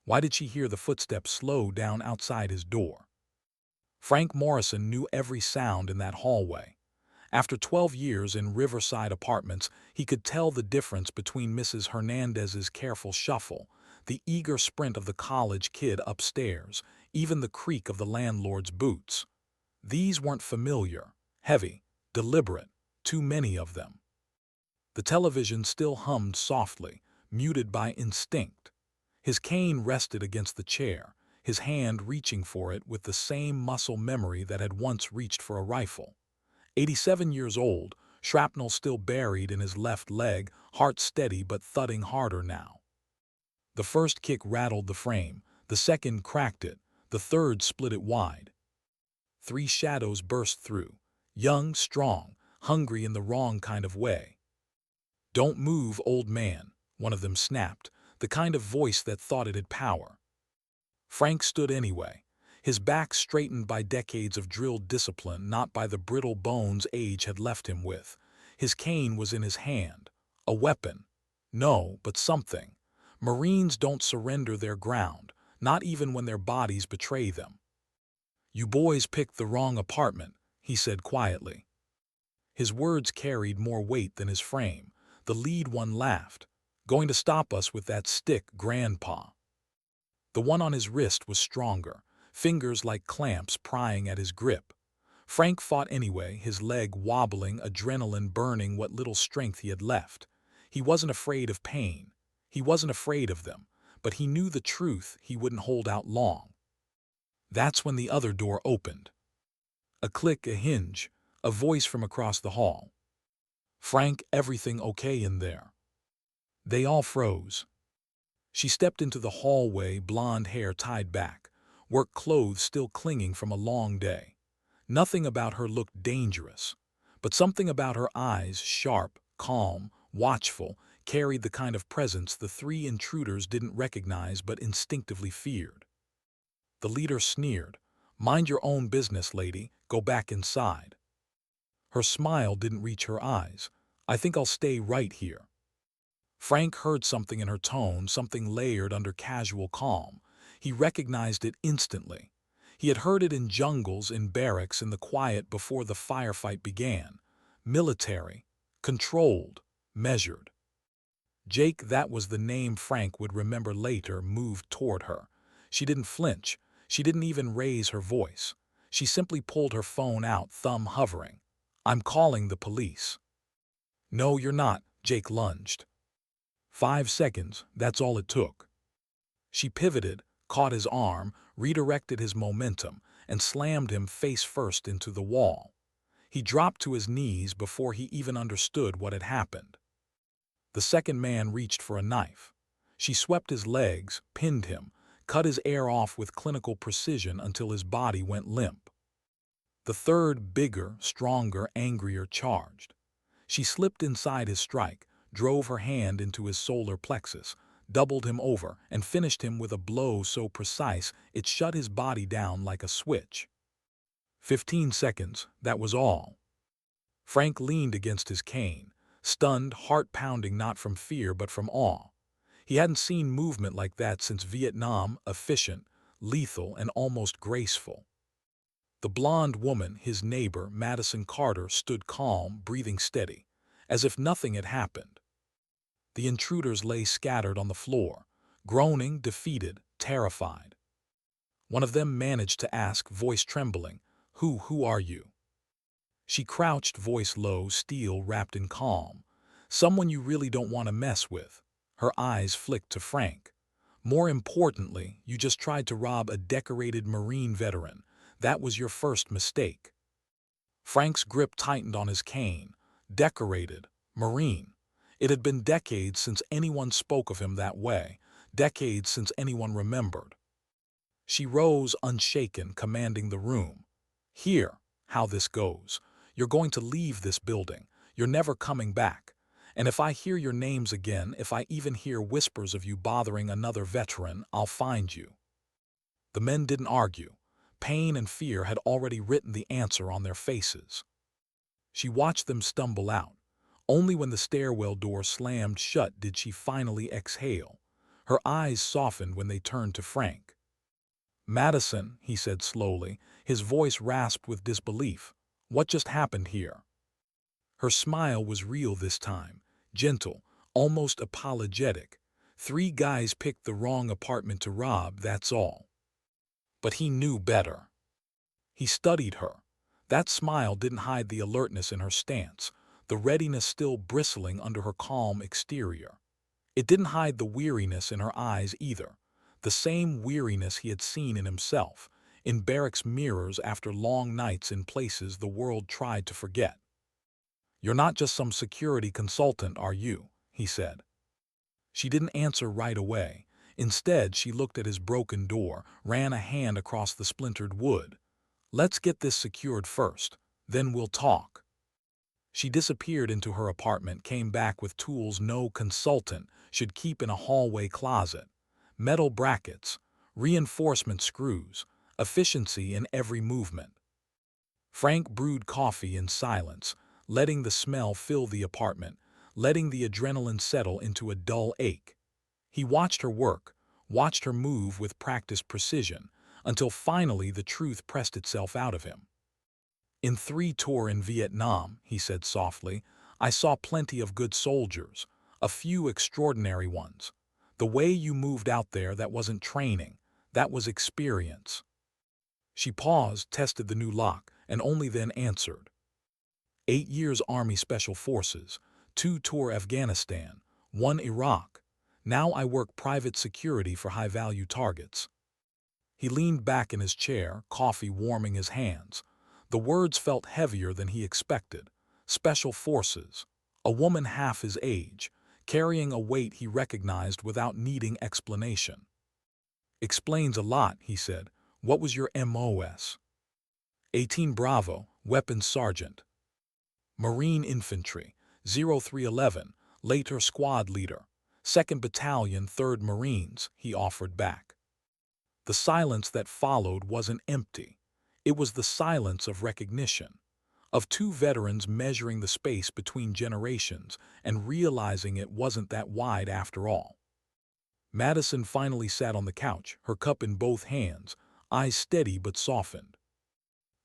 Why did she hear the footsteps slow down outside his door? Frank Morrison knew every sound in that hallway. After 12 years in Riverside apartments, he could tell the difference between Mrs. Hernandez's careful shuffle, the eager sprint of the college kid upstairs, even the creak of the landlord's boots. These weren't familiar, heavy, deliberate, too many of them. The television still hummed softly, muted by instinct. His cane rested against the chair, his hand reaching for it with the same muscle memory that had once reached for a rifle. 87 years old, shrapnel still buried in his left leg, heart steady but thudding harder now. The first kick rattled the frame, the second cracked it, the third split it wide. Three shadows burst through, young, strong, hungry in the wrong kind of way. "Don't move, old man," one of them snapped, the kind of voice that thought it had power. Frank stood anyway, his back straightened by decades of drilled discipline, not by the brittle bones age had left him with. His cane was in his hand. A weapon. No, but something. Marines don't surrender their ground, not even when their bodies betray them. "You boys picked the wrong apartment," he said quietly. His words carried more weight than his frame. The lead one laughed. "Going to stop us with that stick, Grandpa." The one on his wrist was stronger, fingers like clamps prying at his grip. Frank fought anyway, his leg wobbling, adrenaline burning what little strength he had left. He wasn't afraid of pain. He wasn't afraid of them, but he knew the truth he wouldn't hold out long. That's when the other door opened. A click, a hinge, a voice from across the hall. "Frank, everything okay in there?" They all froze. She stepped into the hallway, blonde hair tied back, work clothes still clinging from a long day. Nothing about her looked dangerous, but something about her eyes, sharp, calm, watchful, carried the kind of presence the three intruders didn't recognize but instinctively feared. The leader sneered, "Mind your own business, lady, go back inside." Her smile didn't reach her eyes. "I think I'll stay right here." Frank heard something in her tone, something layered under casual calm. He recognized it instantly. He had heard it in jungles, in barracks, in the quiet before the firefight began. Military, controlled, measured. Jake, that was the name Frank would remember later, moved toward her. She didn't flinch. She didn't even raise her voice. She simply pulled her phone out, thumb hovering. "I'm calling the police." "No, you're not," Jake lunged. 5 seconds, that's all it took. She pivoted, caught his arm, redirected his momentum, and slammed him face first into the wall. He dropped to his knees before he even understood what had happened. The second man reached for a knife. She swept his legs, pinned him, cut his air off with clinical precision until his body went limp. The third, bigger, stronger, angrier, charged. She slipped inside his strike, drove her hand into his solar plexus, doubled him over, and finished him with a blow so precise it shut his body down like a switch. 15 seconds, that was all. Frank leaned against his cane, stunned, heart pounding not from fear but from awe. He hadn't seen movement like that since Vietnam, efficient, lethal, and almost graceful. The blonde woman, his neighbor, Madison Carter, stood calm, breathing steady, as if nothing had happened. The intruders lay scattered on the floor, groaning, defeated, terrified. One of them managed to ask, voice trembling, Who are you?" She crouched, voice low, steel wrapped in calm. "Someone you really don't want to mess with." Her eyes flicked to Frank. "More importantly, you just tried to rob a decorated Marine veteran. That was your first mistake." Frank's grip tightened on his cane. Decorated, Marine. It had been decades since anyone spoke of him that way, decades since anyone remembered. She rose, unshaken, commanding the room. "Here, how this goes. You're going to leave this building. You're never coming back. And if I hear your names again, if I even hear whispers of you bothering another veteran, I'll find you." The men didn't argue. Pain and fear had already written the answer on their faces. She watched them stumble out. Only when the stairwell door slammed shut did she finally exhale. Her eyes softened when they turned to Frank. "Madison," he said slowly, his voice rasped with disbelief. "What just happened here?" Her smile was real this time, gentle, almost apologetic. "Three guys picked the wrong apartment to rob, that's all." But he knew better. He studied her. That smile didn't hide the alertness in her stance, the readiness still bristling under her calm exterior. It didn't hide the weariness in her eyes either, the same weariness he had seen in himself, in barracks mirrors after long nights in places the world tried to forget. "You're not just some security consultant, are you?" he said. She didn't answer right away. Instead, she looked at his broken door, ran a hand across the splintered wood. "Let's get this secured first, then we'll talk." She disappeared into her apartment, came back with tools no consultant should keep in a hallway closet. Metal brackets, reinforcement screws, efficiency in every movement. Frank brewed coffee in silence, letting the smell fill the apartment, letting the adrenaline settle into a dull ache. He watched her work, watched her move with practiced precision, until finally the truth pressed itself out of him. "In 3 tours in Vietnam," he said softly, "I saw plenty of good soldiers, a few extraordinary ones. The way you moved out there, that wasn't training, that was experience." She paused, tested the new lock, and only then answered. 8 years Army Special Forces, 2 tour Afghanistan, 1 Iraq. Now I work private security for high-value targets." He leaned back in his chair, coffee warming his hands. The words felt heavier than he expected. Special Forces. A woman half his age, carrying a weight he recognized without needing explanation. "Explains a lot," he said. "What was your MOS?" 18 Bravo, Weapons Sergeant. Marine Infantry, 0311, later Squad Leader. 2nd Battalion, 3rd Marines, he offered back. The silence that followed wasn't empty. It was the silence of recognition, of two veterans measuring the space between generations and realizing it wasn't that wide after all. Madison finally sat on the couch, her cup in both hands, eyes steady but softened.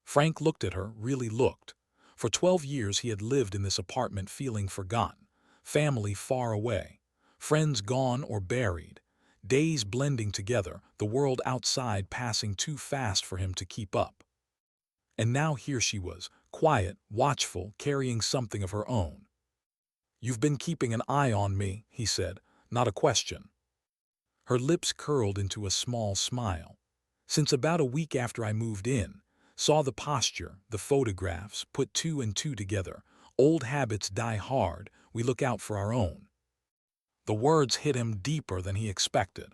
Frank looked at her, really looked. For 12 years he had lived in this apartment feeling forgotten, family far away, friends gone or buried, days blending together, the world outside passing too fast for him to keep up. And now here she was, quiet, watchful, carrying something of her own. "You've been keeping an eye on me," he said, not a question. Her lips curled into a small smile. "Since about a week after I moved in, saw the posture, the photographs, put 2 and 2 together. Old habits die hard, we look out for our own." The words hit him deeper than he expected.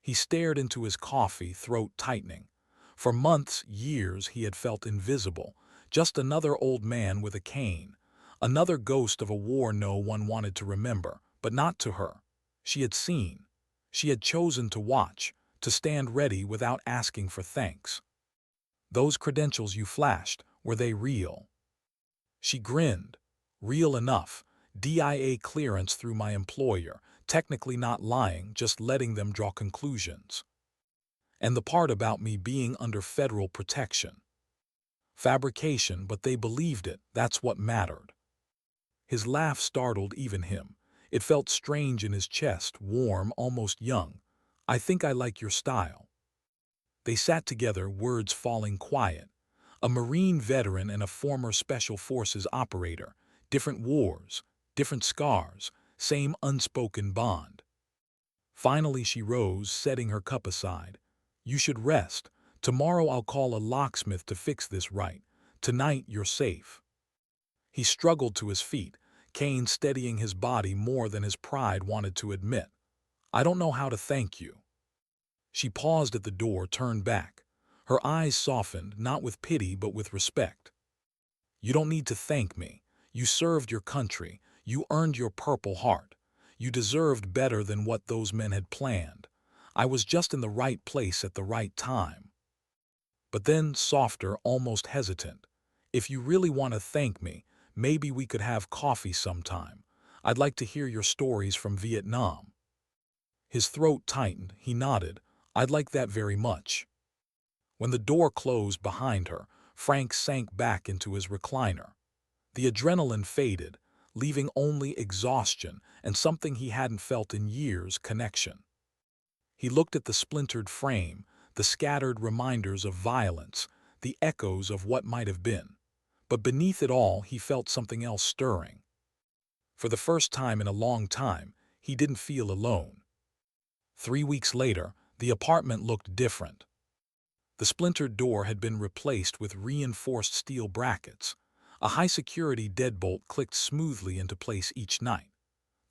He stared into his coffee, throat tightening. For months, years, he had felt invisible, just another old man with a cane, another ghost of a war no one wanted to remember, but not to her. She had seen. She had chosen to watch, to stand ready without asking for thanks. "Those credentials you flashed, were they real?" She grinned. "Real enough. DIA clearance through my employer, technically not lying, just letting them draw conclusions. And the part about me being under federal protection. Fabrication, but they believed it, that's what mattered." His laugh startled even him. It felt strange in his chest, warm, almost young. "I think I like your style." They sat together, words falling quiet. A Marine veteran and a former Special Forces operator. Different wars, different scars, same unspoken bond. Finally she rose, setting her cup aside. "You should rest. Tomorrow I'll call a locksmith to fix this right. Tonight you're safe." He struggled to his feet, cane steadying his body more than his pride wanted to admit. "I don't know how to thank you." She paused at the door, turned back. Her eyes softened, not with pity but with respect. "You don't need to thank me. You served your country. You earned your Purple Heart. You deserved better than what those men had planned. I was just in the right place at the right time." But then, softer, almost hesitant, "If you really want to thank me, maybe we could have coffee sometime. I'd like to hear your stories from Vietnam." His throat tightened. He nodded. "I'd like that very much." When the door closed behind her, Frank sank back into his recliner. The adrenaline faded, leaving only exhaustion and something he hadn't felt in years: connection. He looked at the splintered frame, the scattered reminders of violence, the echoes of what might have been. But beneath it all, he felt something else stirring. For the first time in a long time, he didn't feel alone. 3 weeks later, the apartment looked different. The splintered door had been replaced with reinforced steel brackets. A high-security deadbolt clicked smoothly into place each night.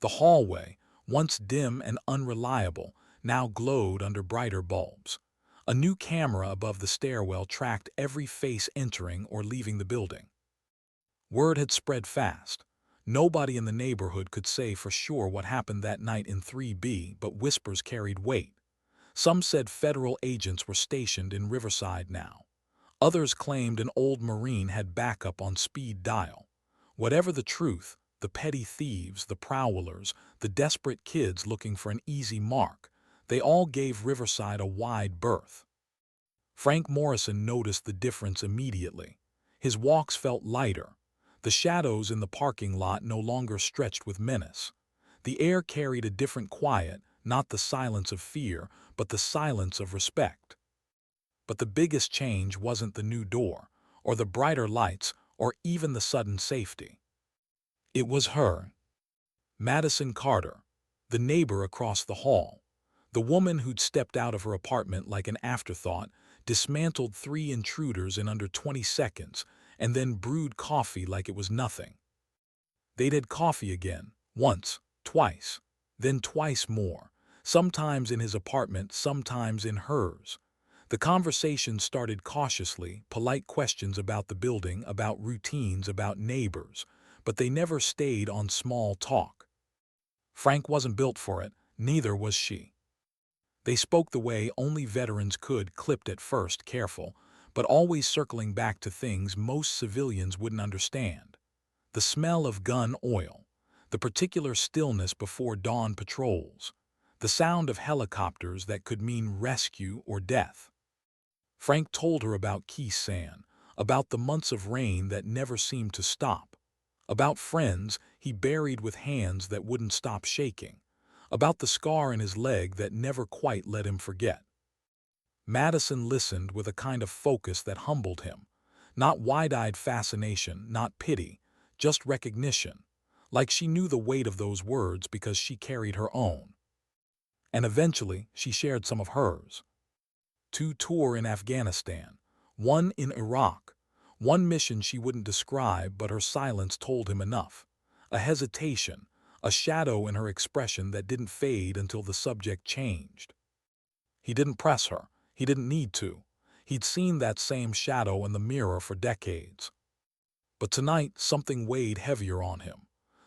The hallway, once dim and unreliable, now glowed under brighter bulbs. A new camera above the stairwell tracked every face entering or leaving the building. Word had spread fast. Nobody in the neighborhood could say for sure what happened that night in 3B, but whispers carried weight. Some said federal agents were stationed in Riverside now. Others claimed an old Marine had backup on speed dial. Whatever the truth, the petty thieves, the prowlers, the desperate kids looking for an easy mark, they all gave Riverside a wide berth. Frank Morrison noticed the difference immediately. His walks felt lighter. The shadows in the parking lot no longer stretched with menace. The air carried a different quiet, not the silence of fear, but the silence of respect. But the biggest change wasn't the new door, or the brighter lights, or even the sudden safety. It was her. Madison Carter, the neighbor across the hall. The woman who'd stepped out of her apartment like an afterthought, dismantled 3 intruders in under 20 seconds, and then brewed coffee like it was nothing. They'd had coffee again, once, twice, then twice more, sometimes in his apartment, sometimes in hers. The conversation started cautiously, polite questions about the building, about routines, about neighbors, but they never stayed on small talk. Frank wasn't built for it, neither was she. They spoke the way only veterans could, clipped at first, careful, but always circling back to things most civilians wouldn't understand. The smell of gun oil, the particular stillness before dawn patrols, the sound of helicopters that could mean rescue or death. Frank told her about Keysan, about the months of rain that never seemed to stop, about friends he buried with hands that wouldn't stop shaking, about the scar in his leg that never quite let him forget. Madison listened with a kind of focus that humbled him. Not wide-eyed fascination, not pity, just recognition, like she knew the weight of those words because she carried her own. And eventually, she shared some of hers. 2 tours in Afghanistan, 1 in Iraq, 1 mission she wouldn't describe, but her silence told him enough. A hesitation, a shadow in her expression that didn't fade until the subject changed. He didn't press her. He didn't need to. He'd seen that same shadow in the mirror for decades. But tonight, something weighed heavier on him.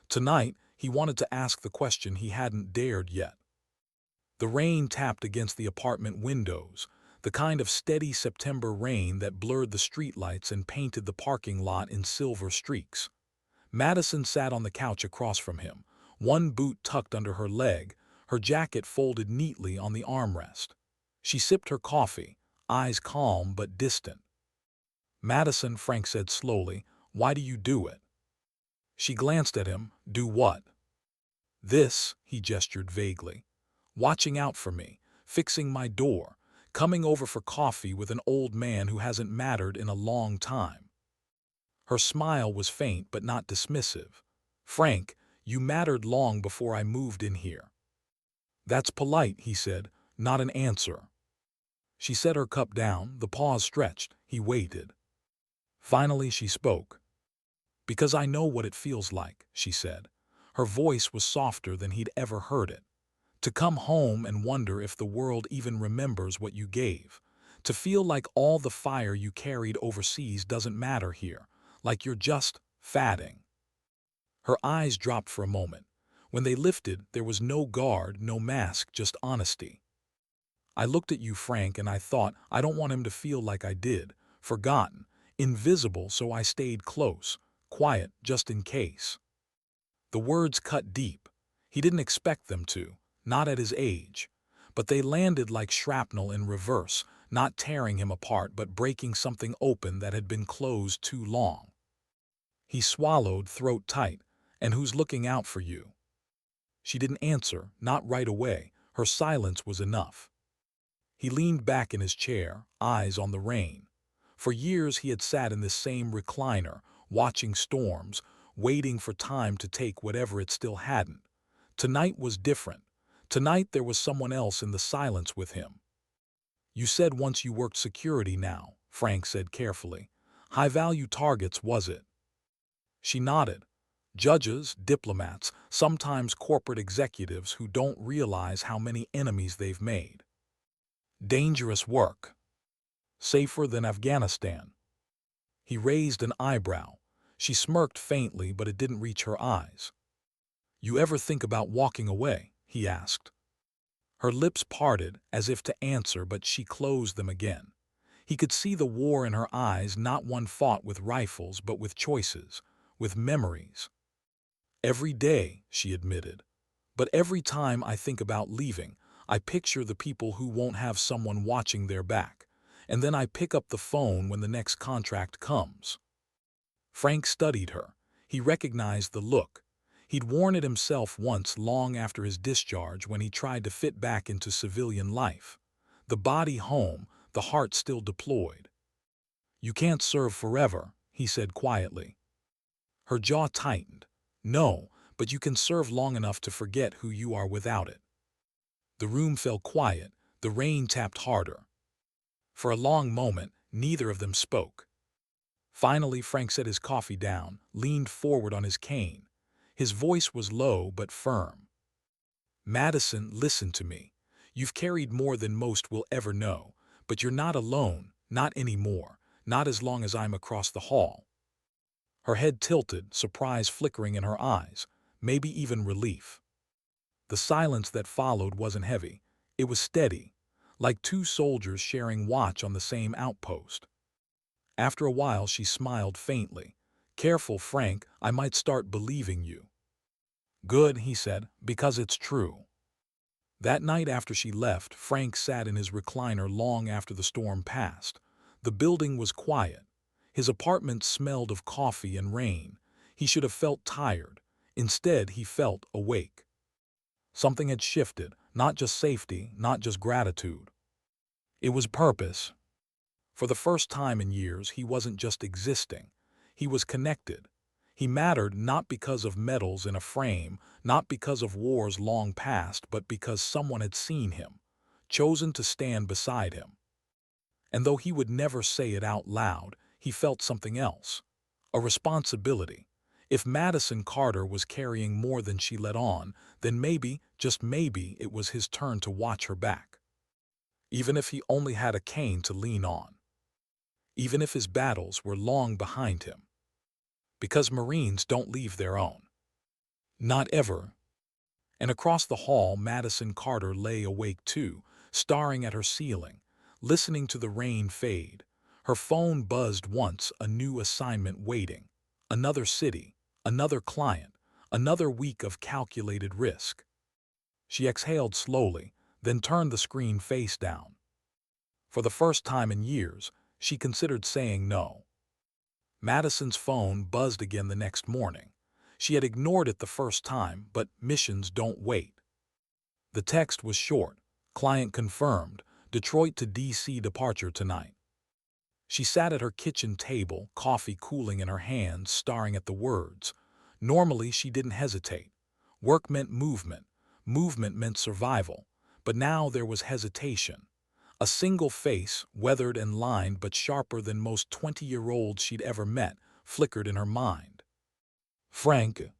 Tonight, he wanted to ask the question he hadn't dared yet. The rain tapped against the apartment windows, the kind of steady September rain that blurred the streetlights and painted the parking lot in silver streaks. Madison sat on the couch across from him, one boot tucked under her leg, her jacket folded neatly on the armrest. She sipped her coffee, eyes calm but distant. "Madison," Frank said slowly, "why do you do it?" She glanced at him. "Do what?" "This," he gestured vaguely. "Watching out for me, fixing my door, coming over for coffee with an old man who hasn't mattered in a long time." Her smile was faint but not dismissive. "Frank, you mattered long before I moved in here." "That's polite," he said, "not an answer." She set her cup down, the pause stretched, he waited. Finally she spoke. "Because I know what it feels like," she said. Her voice was softer than he'd ever heard it. "To come home and wonder if the world even remembers what you gave. To feel like all the fire you carried overseas doesn't matter here, like you're just fatting." Her eyes dropped for a moment. When they lifted, there was no guard, no mask, just honesty. "I looked at you, Frank, and I thought, I don't want him to feel like I did, forgotten, invisible, so I stayed close, quiet, just in case." The words cut deep. He didn't expect them to. not at his age. But they landed like shrapnel in reverse, not tearing him apart but breaking something open that had been closed too long. He swallowed, throat tight. "And who's looking out for you?" She didn't answer, not right away. Her silence was enough. He leaned back in his chair, eyes on the rain. For years he had sat in this same recliner, watching storms, waiting for time to take whatever it still hadn't. Tonight was different. Tonight there was someone else in the silence with him. "You said once you worked security now," Frank said carefully. "High-value targets, was it?" She nodded. "Judges, diplomats, sometimes corporate executives who don't realize how many enemies they've made. Dangerous work. Safer than Afghanistan." He raised an eyebrow. She smirked faintly, but it didn't reach her eyes. "You ever think about walking away?" he asked. Her lips parted, as if to answer, but she closed them again. He could see the war in her eyes, not one fought with rifles, but with choices, with memories. "Every day," she admitted. "But every time I think about leaving, I picture the people who won't have someone watching their back. And then I pick up the phone when the next contract comes." Frank studied her. He recognized the look. He'd worn it himself once, long after his discharge, when he tried to fit back into civilian life. The body home, the heart still deployed. "You can't serve forever," he said quietly. Her jaw tightened. "No, but you can serve long enough to forget who you are without it." The room fell quiet. The rain tapped harder. For a long moment, neither of them spoke. Finally, Frank set his coffee down, leaned forward on his cane. His voice was low but firm. "Madison, listen to me. You've carried more than most will ever know, but you're not alone, not anymore, not as long as I'm across the hall." Her head tilted, surprise flickering in her eyes, maybe even relief. The silence that followed wasn't heavy. It was steady, like two soldiers sharing watch on the same outpost. After a while she smiled faintly. "Careful, Frank, I might start believing you." "Good," he said, "because it's true." That night after she left, Frank sat in his recliner long after the storm passed. The building was quiet. His apartment smelled of coffee and rain. He should have felt tired. Instead, he felt awake. Something had shifted, not just safety, not just gratitude. It was purpose. For the first time in years, he wasn't just existing. He was connected. He mattered not because of medals in a frame, not because of wars long past, but because someone had seen him, chosen to stand beside him. And though he would never say it out loud, he felt something else. A responsibility. If Madison Carter was carrying more than she let on, then maybe, just maybe, it was his turn to watch her back. Even if he only had a cane to lean on. Even if his battles were long behind him. Because Marines don't leave their own. Not ever. And across the hall, Madison Carter lay awake too, staring at her ceiling, listening to the rain fade. Her phone buzzed once, a new assignment waiting. Another city, another client, another week of calculated risk. She exhaled slowly, then turned the screen face down. For the first time in years, she considered saying no. Madison's phone buzzed again the next morning. She had ignored it the first time, but missions don't wait. The text was short. "Client confirmed. Detroit to D.C. departure tonight." She sat at her kitchen table, coffee cooling in her hands, staring at the words. Normally, she didn't hesitate. Work meant movement. Movement meant survival. But now there was hesitation. A single face, weathered and lined but sharper than most 20-year-olds she'd ever met, flickered in her mind. "Frank."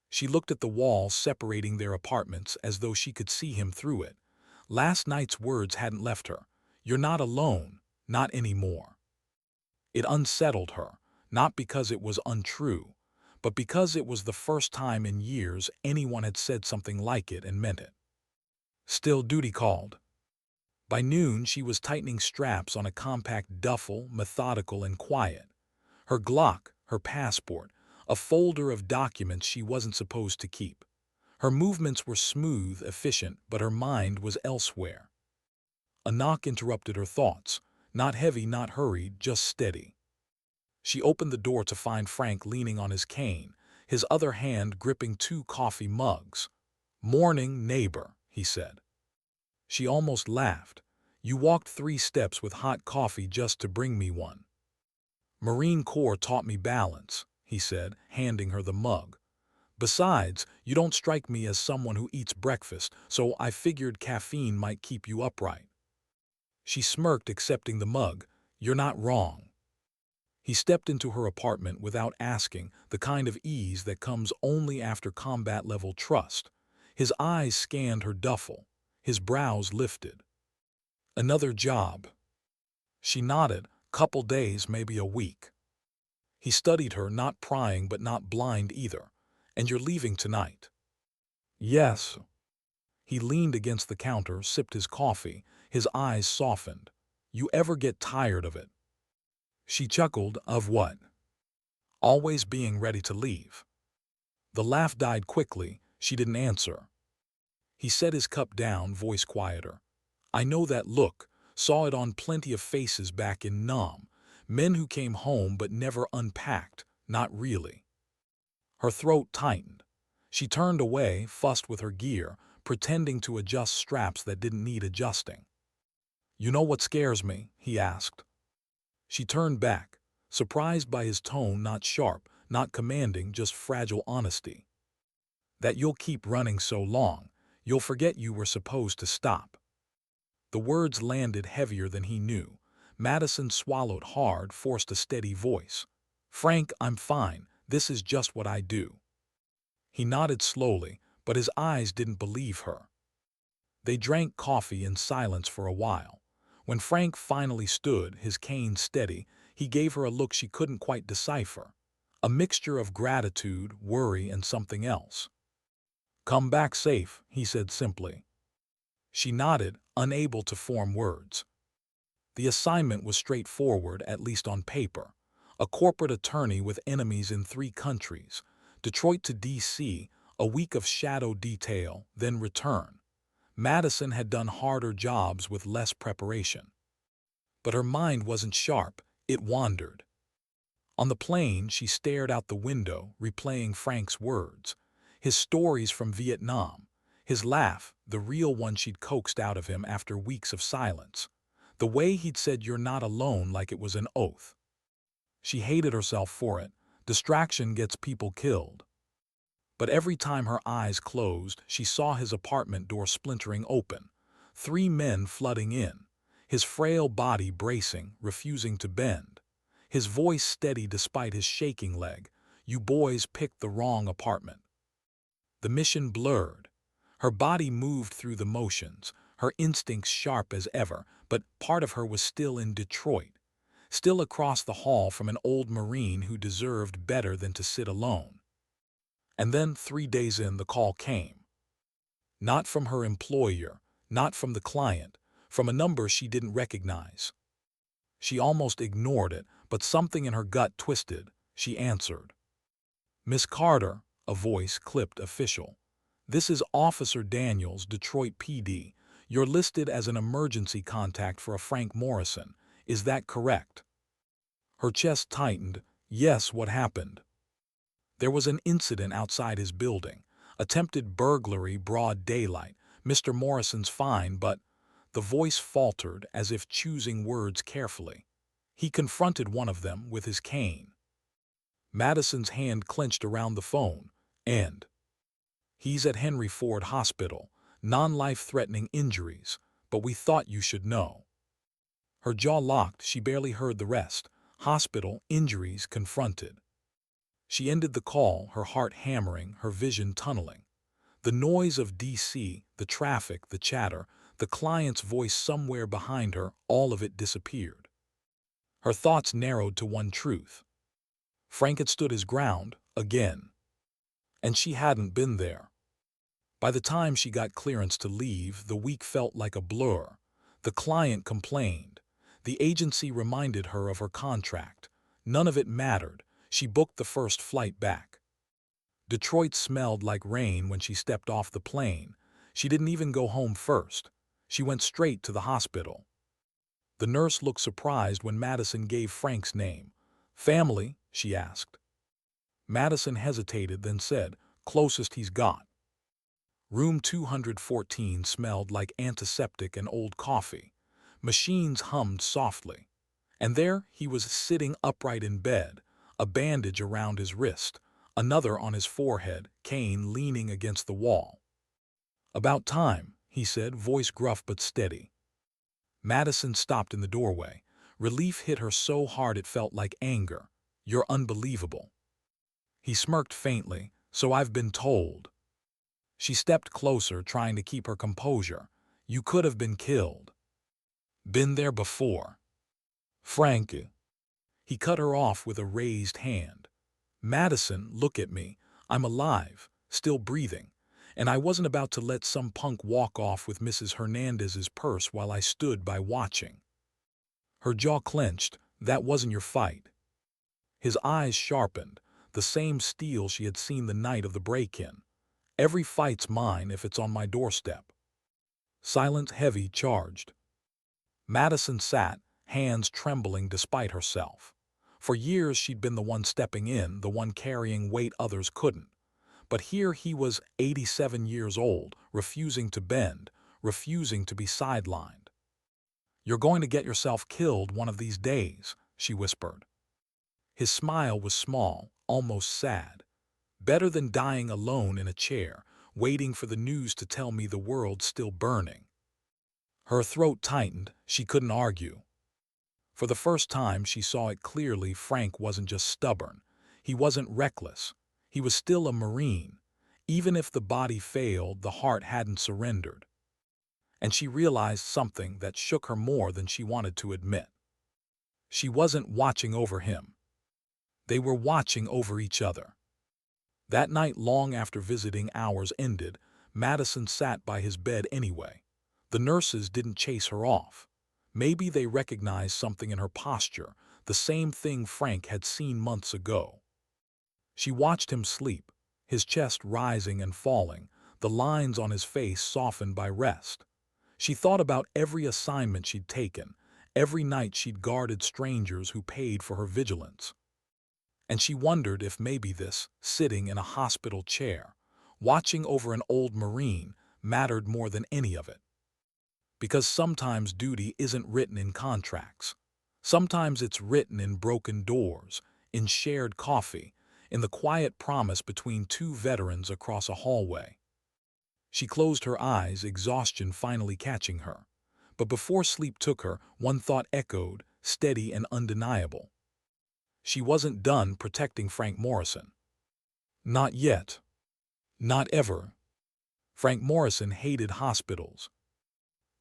She looked at the wall separating their apartments as though she could see him through it. Last night's words hadn't left her. "You're not alone. Not anymore." It unsettled her, not because it was untrue, but because it was the first time in years anyone had said something like it and meant it. Still, duty called. By noon, she was tightening straps on a compact duffel, methodical and quiet. Her Glock, her passport, a folder of documents she wasn't supposed to keep. Her movements were smooth, efficient, but her mind was elsewhere. A knock interrupted her thoughts. Not heavy, not hurried, just steady. She opened the door to find Frank leaning on his cane, his other hand gripping two coffee mugs. "Morning, neighbor," he said. She almost laughed. "You walked 3 steps with hot coffee just to bring me one." "Marine Corps taught me balance," he said, handing her the mug. "Besides, you don't strike me as someone who eats breakfast, so I figured caffeine might keep you upright." She smirked, accepting the mug. "You're not wrong." He stepped into her apartment without asking, the kind of ease that comes only after combat-level trust. His eyes scanned her duffel. His brows lifted. "Another job?" She nodded. "Couple days, maybe a week." He studied her, not prying but not blind either. "And you're leaving tonight?" "Yes." He leaned against the counter, sipped his coffee. His eyes softened. "You ever get tired of it?" She chuckled. "Of what?" "Always being ready to leave." The laugh died quickly. She didn't answer. He set his cup down, voice quieter. "I know that look. Saw it on plenty of faces back in Nam. Men who came home but never unpacked. Not really." Her throat tightened. She turned away, fussed with her gear, pretending to adjust straps that didn't need adjusting. "You know what scares me?" he asked. She turned back, surprised by his tone, not sharp, not commanding, just fragile honesty. "That you'll keep running so long, you'll forget you were supposed to stop." The words landed heavier than he knew. Madison swallowed hard, forced a steady voice. "Frank, I'm fine. This is just what I do." He nodded slowly, but his eyes didn't believe her. They drank coffee in silence for a while. When Frank finally stood, his cane steady, he gave her a look she couldn't quite decipher. A mixture of gratitude, worry, and something else. "Come back safe," he said simply. She nodded, unable to form words. The assignment was straightforward, at least on paper. A corporate attorney with enemies in 3 countries. Detroit to D.C., a week of shadow detail, then return. Madison had done harder jobs with less preparation. But her mind wasn't sharp, it wandered. On the plane, she stared out the window, replaying Frank's words. His stories from Vietnam. His laugh, the real one she'd coaxed out of him after weeks of silence. The way he'd said "you're not alone" like it was an oath. She hated herself for it. Distraction gets people killed. But every time her eyes closed, she saw his apartment door splintering open. 3 men flooding in. His frail body bracing, refusing to bend. His voice steady despite his shaking leg. "You boys picked the wrong apartment." The mission blurred. Her body moved through the motions, her instincts sharp as ever, but part of her was still in Detroit. Still across the hall from an old Marine who deserved better than to sit alone. And then 3 days in, the call came. Not from her employer, not from the client, from a number she didn't recognize. She almost ignored it, but something in her gut twisted. She answered. "Miss Carter," a voice clipped official. "This is Officer Daniels, Detroit PD. You're listed as an emergency contact for a Frank Morrison. Is that correct?" Her chest tightened. "Yes, what happened?" "There was an incident outside his building. Attempted burglary, broad daylight. Mr. Morrison's fine, but—" The voice faltered, as if choosing words carefully. "He confronted one of them with his cane." Madison's hand clenched around the phone. "And?" "He's at Henry Ford Hospital. Non-life-threatening injuries. But we thought you should know." Her jaw locked, she barely heard the rest. Hospital, injuries, confronted. She ended the call, her heart hammering, her vision tunneling. The noise of D.C., the traffic, the chatter, the client's voice somewhere behind her, all of it disappeared. Her thoughts narrowed to one truth. Frank had stood his ground, again. And she hadn't been there. By the time she got clearance to leave, the week felt like a blur. The client complained. The agency reminded her of her contract. None of it mattered. She booked the first flight back. Detroit smelled like rain when she stepped off the plane. She didn't even go home first. She went straight to the hospital. The nurse looked surprised when Madison gave Frank's name. "Family?" she asked. Madison hesitated, then said, "Closest he's got." Room 214 smelled like antiseptic and old coffee. Machines hummed softly. And there he was sitting upright in bed, a bandage around his wrist, another on his forehead, cane leaning against the wall. "About time," he said, voice gruff but steady. Madison stopped in the doorway. Relief hit her so hard it felt like anger. "You're unbelievable." He smirked faintly. "So I've been told." She stepped closer, trying to keep her composure. "You could have been killed." "Been there before." "Frank." He cut her off with a raised hand. "Madison, look at me. I'm alive, still breathing. And I wasn't about to let some punk walk off with Mrs. Hernandez's purse while I stood by watching." Her jaw clenched. "That wasn't your fight." His eyes sharpened, the same steel she had seen the night of the break-in. "Every fight's mine if it's on my doorstep." Silence, heavy, charged. Madison sat, hands trembling despite herself. For years she'd been the one stepping in, the one carrying weight others couldn't. But here he was, 87 years old, refusing to bend, refusing to be sidelined. "You're going to get yourself killed one of these days," she whispered. His smile was small, almost sad. "Better than dying alone in a chair, waiting for the news to tell me the world's still burning." Her throat tightened. She couldn't argue. For the first time she saw it clearly. Frank wasn't just stubborn. He wasn't reckless. He was still a Marine. Even if the body failed, the heart hadn't surrendered. And she realized something that shook her more than she wanted to admit. She wasn't watching over him. They were watching over each other. That night, long after visiting hours ended, Madison sat by his bed anyway. The nurses didn't chase her off. Maybe they recognized something in her posture, the same thing Frank had seen months ago. She watched him sleep, his chest rising and falling, the lines on his face softened by rest. She thought about every assignment she'd taken, every night she'd guarded strangers who paid for her vigilance. And she wondered if maybe this, sitting in a hospital chair, watching over an old Marine, mattered more than any of it. Because sometimes duty isn't written in contracts. Sometimes it's written in broken doors, in shared coffee, in the quiet promise between two veterans across a hallway. She closed her eyes, exhaustion finally catching her. But before sleep took her, one thought echoed, steady and undeniable. She wasn't done protecting Frank Morrison. Not yet. Not ever. Frank Morrison hated hospitals.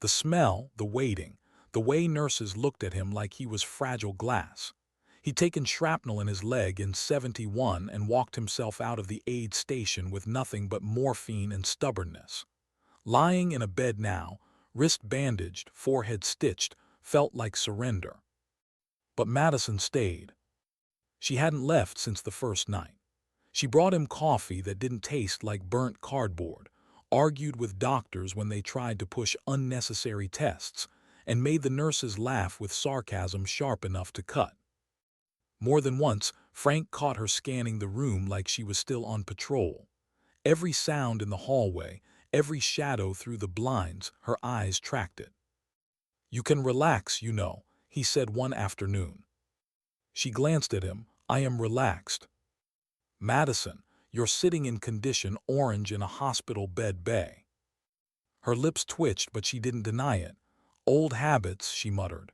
The smell, the waiting, the way nurses looked at him like he was fragile glass. He'd taken shrapnel in his leg in '71 and walked himself out of the aid station with nothing but morphine and stubbornness. Lying in a bed now, wrist bandaged, forehead stitched, felt like surrender. But Madison stayed. She hadn't left since the first night. She brought him coffee that didn't taste like burnt cardboard, argued with doctors when they tried to push unnecessary tests, and made the nurses laugh with sarcasm sharp enough to cut. More than once, Frank caught her scanning the room like she was still on patrol. Every sound in the hallway, every shadow through the blinds, her eyes tracked it. "You can relax, you know," he said one afternoon. She glanced at him. "I am relaxed." "Madison, you're sitting in condition orange in a hospital bed bay." Her lips twitched, but she didn't deny it. "Old habits," she muttered.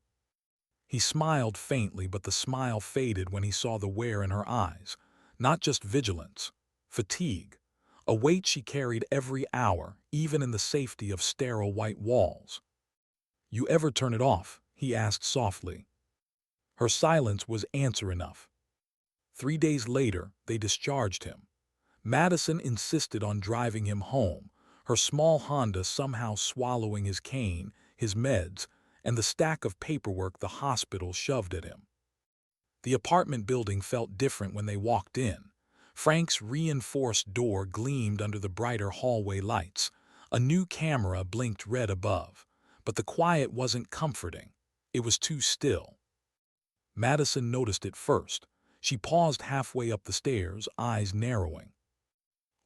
He smiled faintly, but the smile faded when he saw the wear in her eyes. Not just vigilance, fatigue, a weight she carried every hour, even in the safety of sterile white walls. "You ever turn it off?" he asked softly. Her silence was answer enough. 3 days later, they discharged him. Madison insisted on driving him home, her small Honda somehow swallowing his cane, his meds, and the stack of paperwork the hospital shoved at him. The apartment building felt different when they walked in. Frank's reinforced door gleamed under the brighter hallway lights. A new camera blinked red above, but the quiet wasn't comforting. It was too still. Madison noticed it first. She paused halfway up the stairs, eyes narrowing.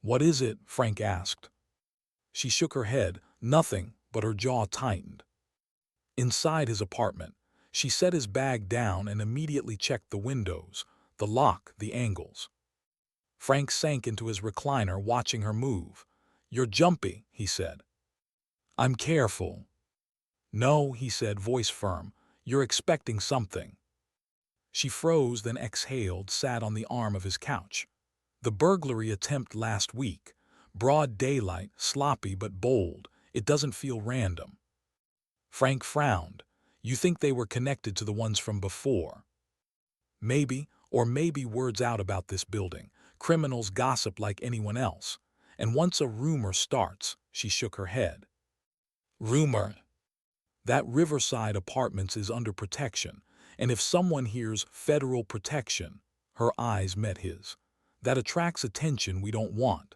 "What is it?" Frank asked. She shook her head. Nothing, but her jaw tightened. Inside his apartment, she set his bag down and immediately checked the windows, the lock, the angles. Frank sank into his recliner, watching her move. "You're jumpy," he said. "I'm careful." "No," he said, voice firm. "You're expecting something." She froze, then exhaled, sat on the arm of his couch. "The burglary attempt last week. Broad daylight, sloppy but bold. It doesn't feel random." Frank frowned. "You think they were connected to the ones from before?" "Maybe, or maybe word's out about this building. Criminals gossip like anyone else. And once a rumor starts," she shook her head. "Rumor?" "That Riverside Apartments is under protection, and if someone hears federal protection," her eyes met his, "that attracts attention we don't want."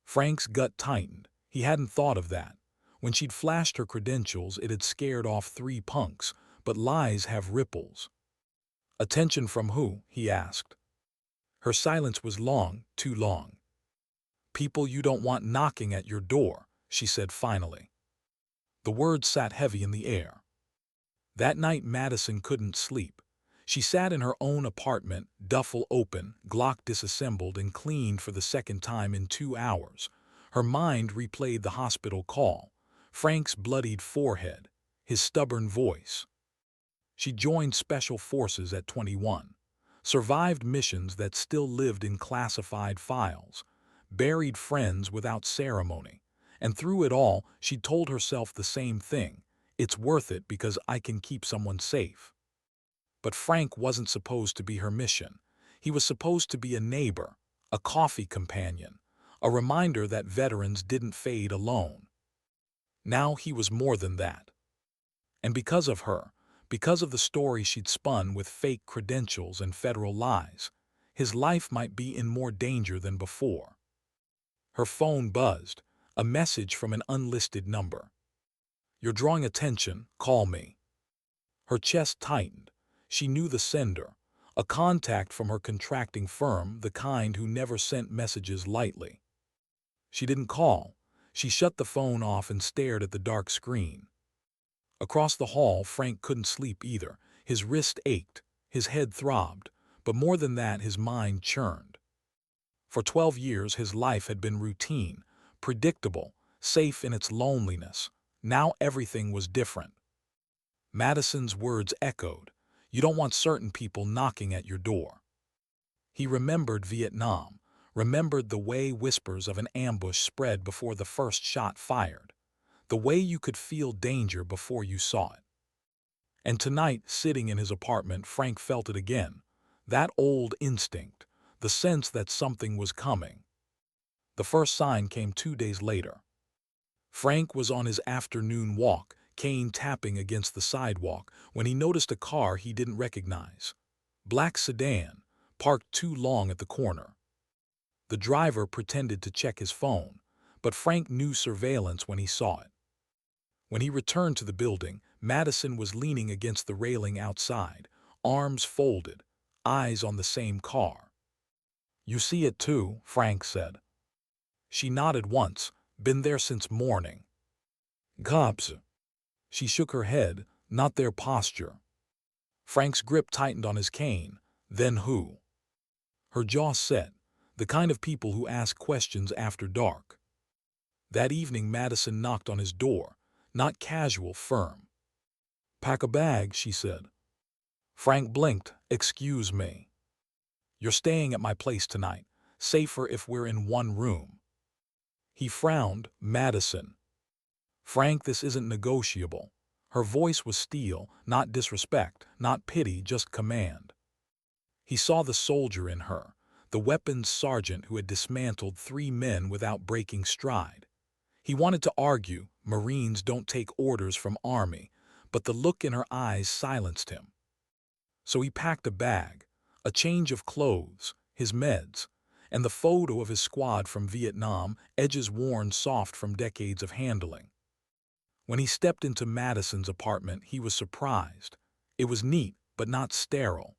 Frank's gut tightened. He hadn't thought of that. When she'd flashed her credentials, it had scared off 3 punks, but lies have ripples. "Attention from who?" he asked. Her silence was long, too long. "People you don't want knocking at your door," she said finally. The words sat heavy in the air. That night Madison couldn't sleep. She sat in her own apartment, duffel open, Glock disassembled and cleaned for the second time in 2 hours. Her mind replayed the hospital call, Frank's bloodied forehead, his stubborn voice. She joined Special Forces at 21, survived missions that still lived in classified files, buried friends without ceremony, and through it all she told herself the same thing: it's worth it because I can keep someone safe. But Frank wasn't supposed to be her mission. He was supposed to be a neighbor, a coffee companion, a reminder that veterans didn't fade alone. Now he was more than that. And because of her, because of the story she'd spun with fake credentials and federal lies, his life might be in more danger than before. Her phone buzzed, a message from an unlisted number. "You're drawing attention, call me." Her chest tightened. She knew the sender, a contact from her contracting firm, the kind who never sent messages lightly. She didn't call. She shut the phone off and stared at the dark screen. Across the hall, Frank couldn't sleep either. His wrist ached, his head throbbed, but more than that, his mind churned. For 12 years, his life had been routine, predictable, safe in its loneliness. Now everything was different. Madison's words echoed. "You don't want certain people knocking at your door." He remembered Vietnam, remembered the way whispers of an ambush spread before the first shot fired, the way you could feel danger before you saw it. And tonight, sitting in his apartment, Frank felt it again, that old instinct, the sense that something was coming. The first sign came 2 days later. Frank was on his afternoon walk, cane tapping against the sidewalk, when he noticed a car he didn't recognize. Black sedan, parked too long at the corner. The driver pretended to check his phone, but Frank knew surveillance when he saw it. When he returned to the building, Madison was leaning against the railing outside, arms folded, eyes on the same car. "You see it too," Frank said. She nodded once. "Been there since morning." "Cops." She shook her head. "Not their posture." Frank's grip tightened on his cane. "Then who?" Her jaw set. "The kind of people who ask questions after dark." That evening Madison knocked on his door, not casual, firm. "Pack a bag," she said. Frank blinked. "Excuse me." "You're staying at my place tonight. Safer if we're in one room." He frowned. "Madison." "Frank, this isn't negotiable." Her voice was steel, not disrespect, not pity, just command. He saw the soldier in her, the weapons sergeant who had dismantled 3 men without breaking stride. He wanted to argue, Marines don't take orders from Army, but the look in her eyes silenced him. So he packed a bag, a change of clothes, his meds, and the photo of his squad from Vietnam, edges worn soft from decades of handling. When he stepped into Madison's apartment, he was surprised. It was neat, but not sterile.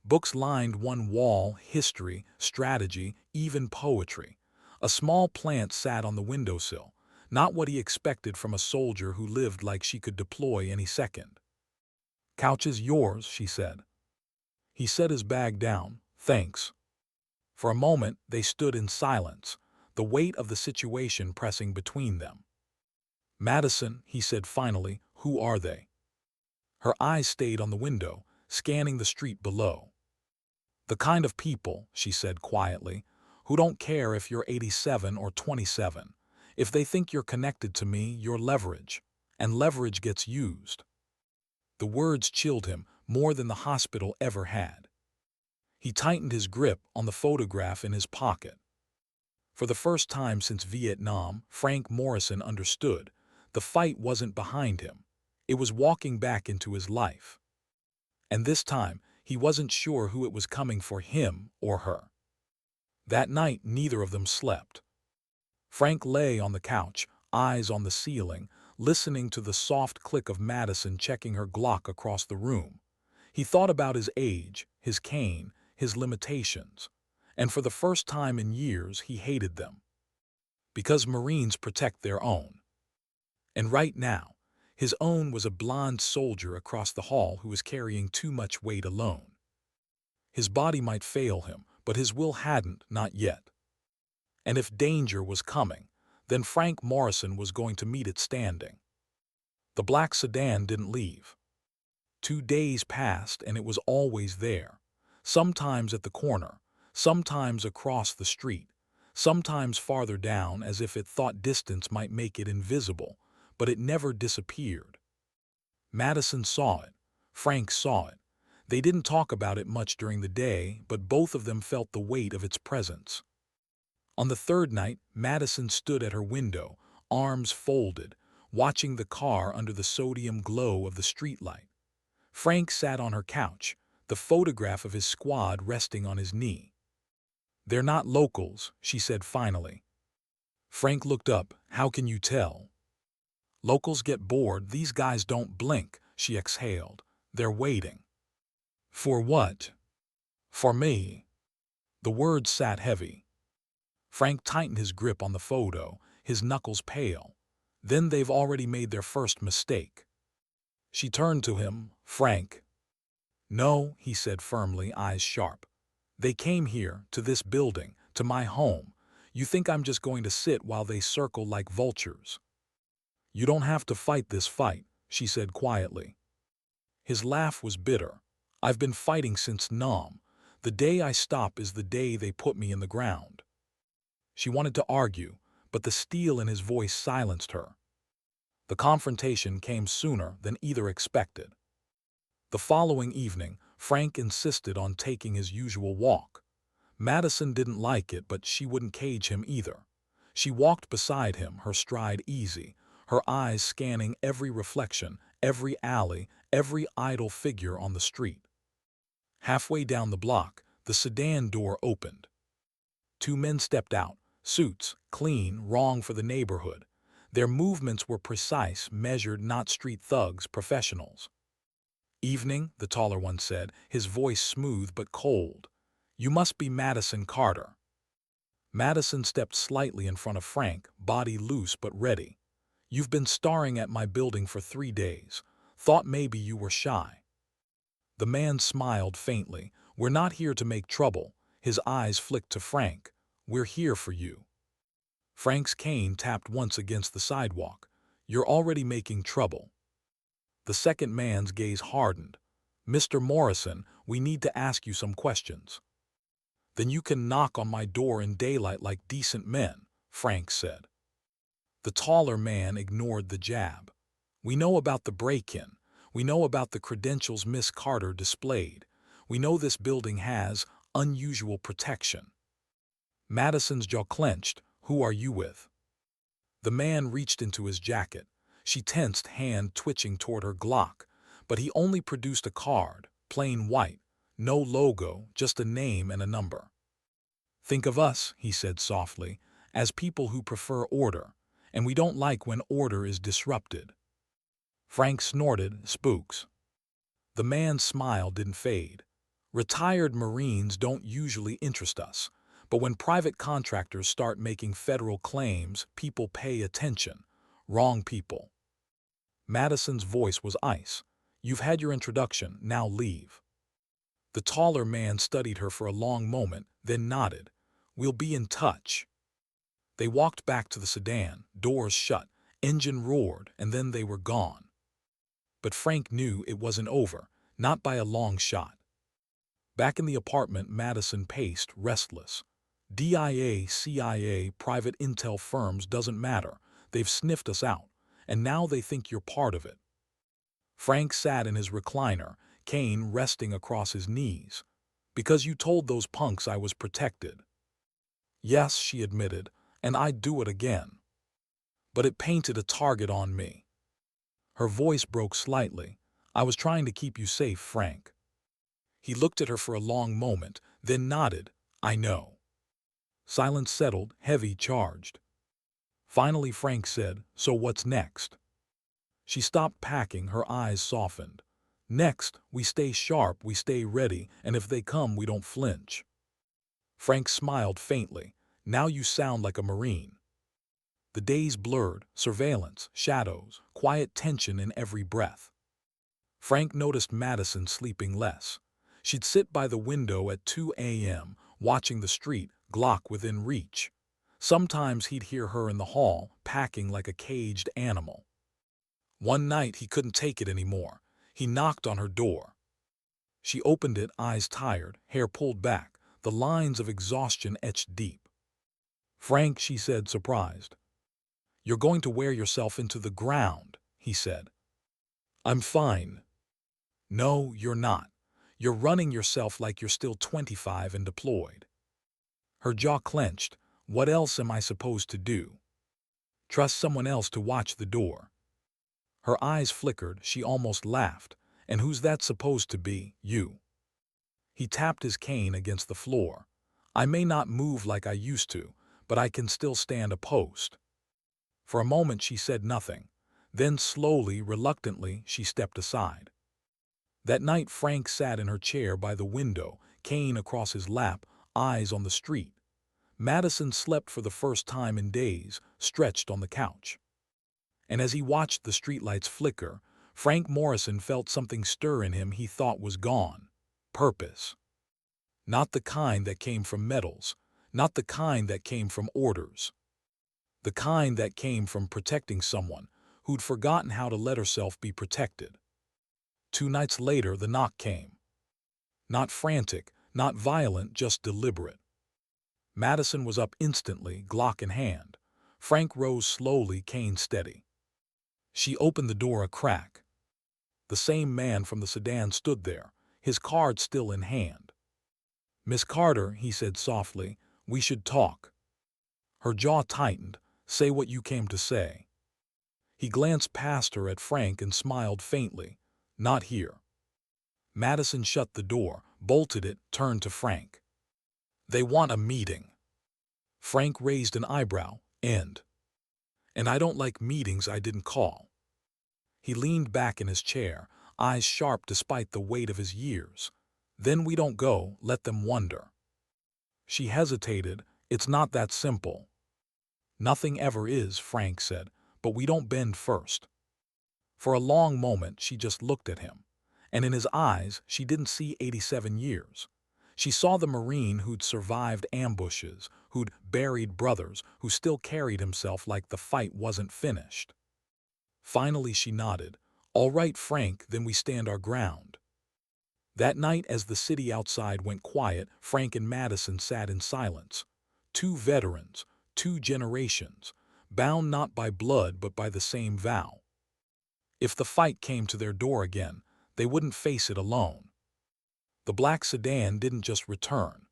Books lined one wall, history, strategy, even poetry. A small plant sat on the windowsill, not what he expected from a soldier who lived like she could deploy any second. "Couch is yours," she said. He set his bag down. "Thanks." For a moment, they stood in silence, the weight of the situation pressing between them. "Madison," he said finally, "who are they?" Her eyes stayed on the window, scanning the street below. "The kind of people," she said quietly, "who don't care if you're 87 or 27. If they think you're connected to me, you're leverage. And leverage gets used." The words chilled him more than the hospital ever had. He tightened his grip on the photograph in his pocket. For the first time since Vietnam, Frank Morrison understood. The fight wasn't behind him. It was walking back into his life. And this time, he wasn't sure who it was coming for, him or her. That night, neither of them slept. Frank lay on the couch, eyes on the ceiling, listening to the soft click of Madison checking her Glock across the room. He thought about his age, his cane, his limitations. And for the first time in years, he hated them. Because Marines protect their own. And right now, his own was a blonde soldier across the hall who was carrying too much weight alone. His body might fail him, but his will hadn't, not yet. And if danger was coming, then Frank Morrison was going to meet it standing. The black sedan didn't leave. 2 days passed and it was always there, sometimes at the corner, sometimes across the street, sometimes farther down as if it thought distance might make it invisible, but it never disappeared. Madison saw it. Frank saw it. They didn't talk about it much during the day, but both of them felt the weight of its presence. On the third night, Madison stood at her window, arms folded, watching the car under the sodium glow of the streetlight. Frank sat on her couch, the photograph of his squad resting on his knee. "They're not locals," she said finally. Frank looked up. "How can you tell?" "Locals get bored. These guys don't blink," she exhaled. "They're waiting." "For what?" "For me." The words sat heavy. Frank tightened his grip on the photo, his knuckles pale. "Then they've already made their first mistake." She turned to him. "Frank." "No," he said firmly, eyes sharp. "They came here, to this building, to my home. You think I'm just going to sit while they circle like vultures?" "You don't have to fight this fight," she said quietly. His laugh was bitter. "I've been fighting since Nam. The day I stop is the day they put me in the ground." She wanted to argue, but the steel in his voice silenced her. The confrontation came sooner than either expected. The following evening, Frank insisted on taking his usual walk. Madison didn't like it, but she wouldn't cage him either. She walked beside him, her stride easy, her eyes scanning every reflection, every alley, every idle figure on the street. Halfway down the block, the sedan door opened. 2 men stepped out, suits, clean, wrong for the neighborhood. Their movements were precise, measured, not street thugs, professionals. "Evening," the taller one said, his voice smooth but cold. "You must be Madison Carter." Madison stepped slightly in front of Frank, body loose but ready. "You've been staring at my building for 3 days. Thought maybe you were shy." The man smiled faintly. "We're not here to make trouble." His eyes flicked to Frank. "We're here for you." Frank's cane tapped once against the sidewalk. "You're already making trouble." The second man's gaze hardened. "Mr. Morrison, we need to ask you some questions." "Then you can knock on my door in daylight like decent men," Frank said. The taller man ignored the jab. "We know about the break-in. We know about the credentials Miss Carter displayed. We know this building has unusual protection." Madison's jaw clenched. "Who are you with?" The man reached into his jacket. She tensed, hand twitching toward her Glock, but he only produced a card, plain white, no logo, just a name and a number. Think of us, he said softly, as people who prefer order, and we don't like when order is disrupted. Frank snorted, spooks. The man's smile didn't fade. Retired Marines don't usually interest us, but when private contractors start making federal claims, people pay attention. Wrong people. Madison's voice was ice. You've had your introduction, now leave. The taller man studied her for a long moment, then nodded. We'll be in touch. They walked back to the sedan, doors shut, engine roared, and then they were gone. But Frank knew it wasn't over, not by a long shot. Back in the apartment, Madison paced, restless. DIA, CIA, private intel firms doesn't matter. They've sniffed us out, and now they think you're part of it. Frank sat in his recliner, cane resting across his knees. Because you told those punks I was protected. Yes, she admitted, and I'd do it again. But it painted a target on me. Her voice broke slightly. I was trying to keep you safe, Frank. He looked at her for a long moment, then nodded. I know. Silence settled, heavy, charged. Finally Frank said, so what's next? She stopped packing, her eyes softened. Next, we stay sharp, we stay ready, and if they come, we don't flinch. Frank smiled faintly. Now you sound like a Marine. The days blurred, surveillance, shadows, quiet tension in every breath. Frank noticed Madison sleeping less. She'd sit by the window at 2 a.m., watching the street, Glock within reach. Sometimes he'd hear her in the hall, packing like a caged animal. One night he couldn't take it anymore. He knocked on her door. She opened it, eyes tired, hair pulled back, the lines of exhaustion etched deep. Frank, she said, surprised. You're going to wear yourself into the ground, he said. I'm fine. No, you're not. You're running yourself like you're still 25 and deployed. Her jaw clenched. What else am I supposed to do? Trust someone else to watch the door. Her eyes flickered, she almost laughed. And who's that supposed to be? You. He tapped his cane against the floor. I may not move like I used to, but I can still stand a post. For a moment she said nothing. Then slowly, reluctantly, she stepped aside. That night Frank sat in her chair by the window, cane across his lap, eyes on the street. Madison slept for the first time in days, stretched on the couch. And as he watched the streetlights flicker, Frank Morrison felt something stir in him he thought was gone. Purpose. Not the kind that came from medals, not the kind that came from orders. The kind that came from protecting someone who'd forgotten how to let herself be protected. 2 nights later the knock came. Not frantic, not violent, just deliberate. Madison was up instantly, Glock in hand. Frank rose slowly, cane steady. She opened the door a crack. The same man from the sedan stood there, his card still in hand. Miss Carter, he said softly, we should talk. Her jaw tightened. Say what you came to say. He glanced past her at Frank and smiled faintly. Not here. Madison shut the door, bolted it, turned to Frank. They want a meeting. Frank raised an eyebrow. And I don't like meetings I didn't call. He leaned back in his chair, eyes sharp despite the weight of his years. Then we don't go, let them wonder. She hesitated. It's not that simple. Nothing ever is, Frank said, but we don't bend first. For a long moment she just looked at him, and in his eyes she didn't see 87 years. She saw the Marine who'd survived ambushes, who'd buried brothers, who still carried himself like the fight wasn't finished. Finally she nodded. All right, Frank, then we stand our ground. That night as the city outside went quiet, Frank and Madison sat in silence. 2 veterans, 2 generations, bound not by blood but by the same vow. If the fight came to their door again, they wouldn't face it alone. The black sedan didn't just return.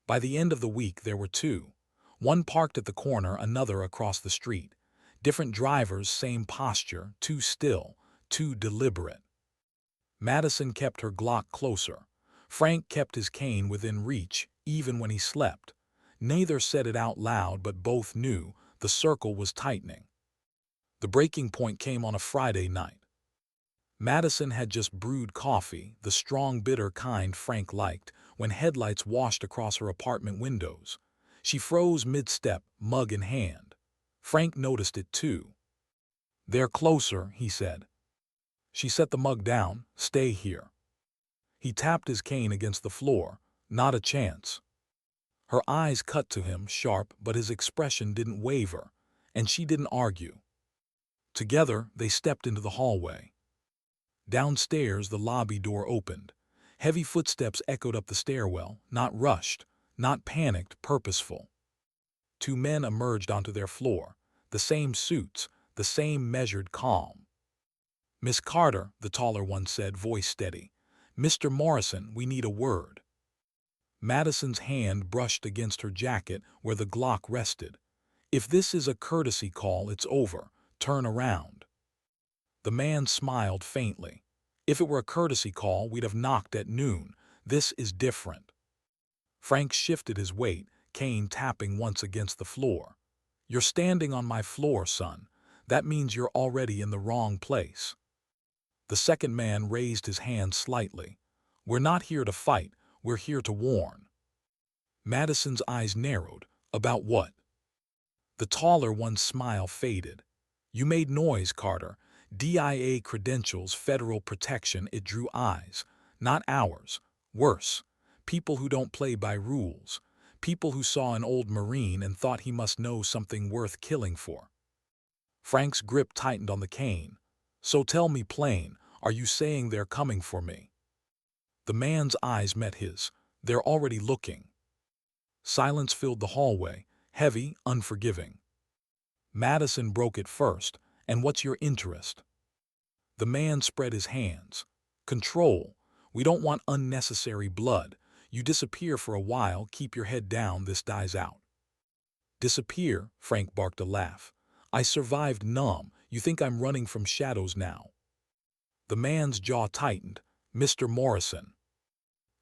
By the end of the week there were 2. One parked at the corner, another across the street. Different drivers, same posture, too still, too deliberate. Madison kept her Glock closer. Frank kept his cane within reach, even when he slept. Neither said it out loud, but both knew the circle was tightening. The breaking point came on a Friday night. Madison had just brewed coffee, the strong, bitter kind Frank liked, when headlights washed across her apartment windows. She froze mid-step, mug in hand. Frank noticed it too. "They're closer," he said. She set the mug down. "Stay here." He tapped his cane against the floor. "Not a chance." Her eyes cut to him, sharp, but his expression didn't waver, and she didn't argue. Together, they stepped into the hallway. Downstairs, the lobby door opened. Heavy footsteps echoed up the stairwell, not rushed, not panicked, purposeful. Two men emerged onto their floor, the same suits, the same measured calm. "Miss Carter," the taller one said, voice steady. "Mr. Morrison, we need a word." Madison's hand brushed against her jacket where the Glock rested. "If this is a courtesy call, it's over. Turn around." The man smiled faintly. "If it were a courtesy call, we'd have knocked at noon. This is different." Frank shifted his weight, cane tapping once against the floor. "You're standing on my floor, son. That means you're already in the wrong place." The second man raised his hand slightly. "We're not here to fight. We're here to warn." Madison's eyes narrowed. "About what?" The taller one's smile faded. "You made noise, Carter. DIA credentials, federal protection." It drew eyes. "Not ours. Worse. People who don't play by rules. People who saw an old Marine and thought he must know something worth killing for." Frank's grip tightened on the cane. "So tell me plain, are you saying they're coming for me?" The man's eyes met his. "They're already looking." Silence filled the hallway, heavy, unforgiving. Madison broke it first. "And what's your interest?" The man spread his hands. "Control. We don't want unnecessary blood. You disappear for a while, keep your head down, this dies out." "Disappear?" Frank barked a laugh. "I survived numb. You think I'm running from shadows now?" The man's jaw tightened. "Mr. Morrison."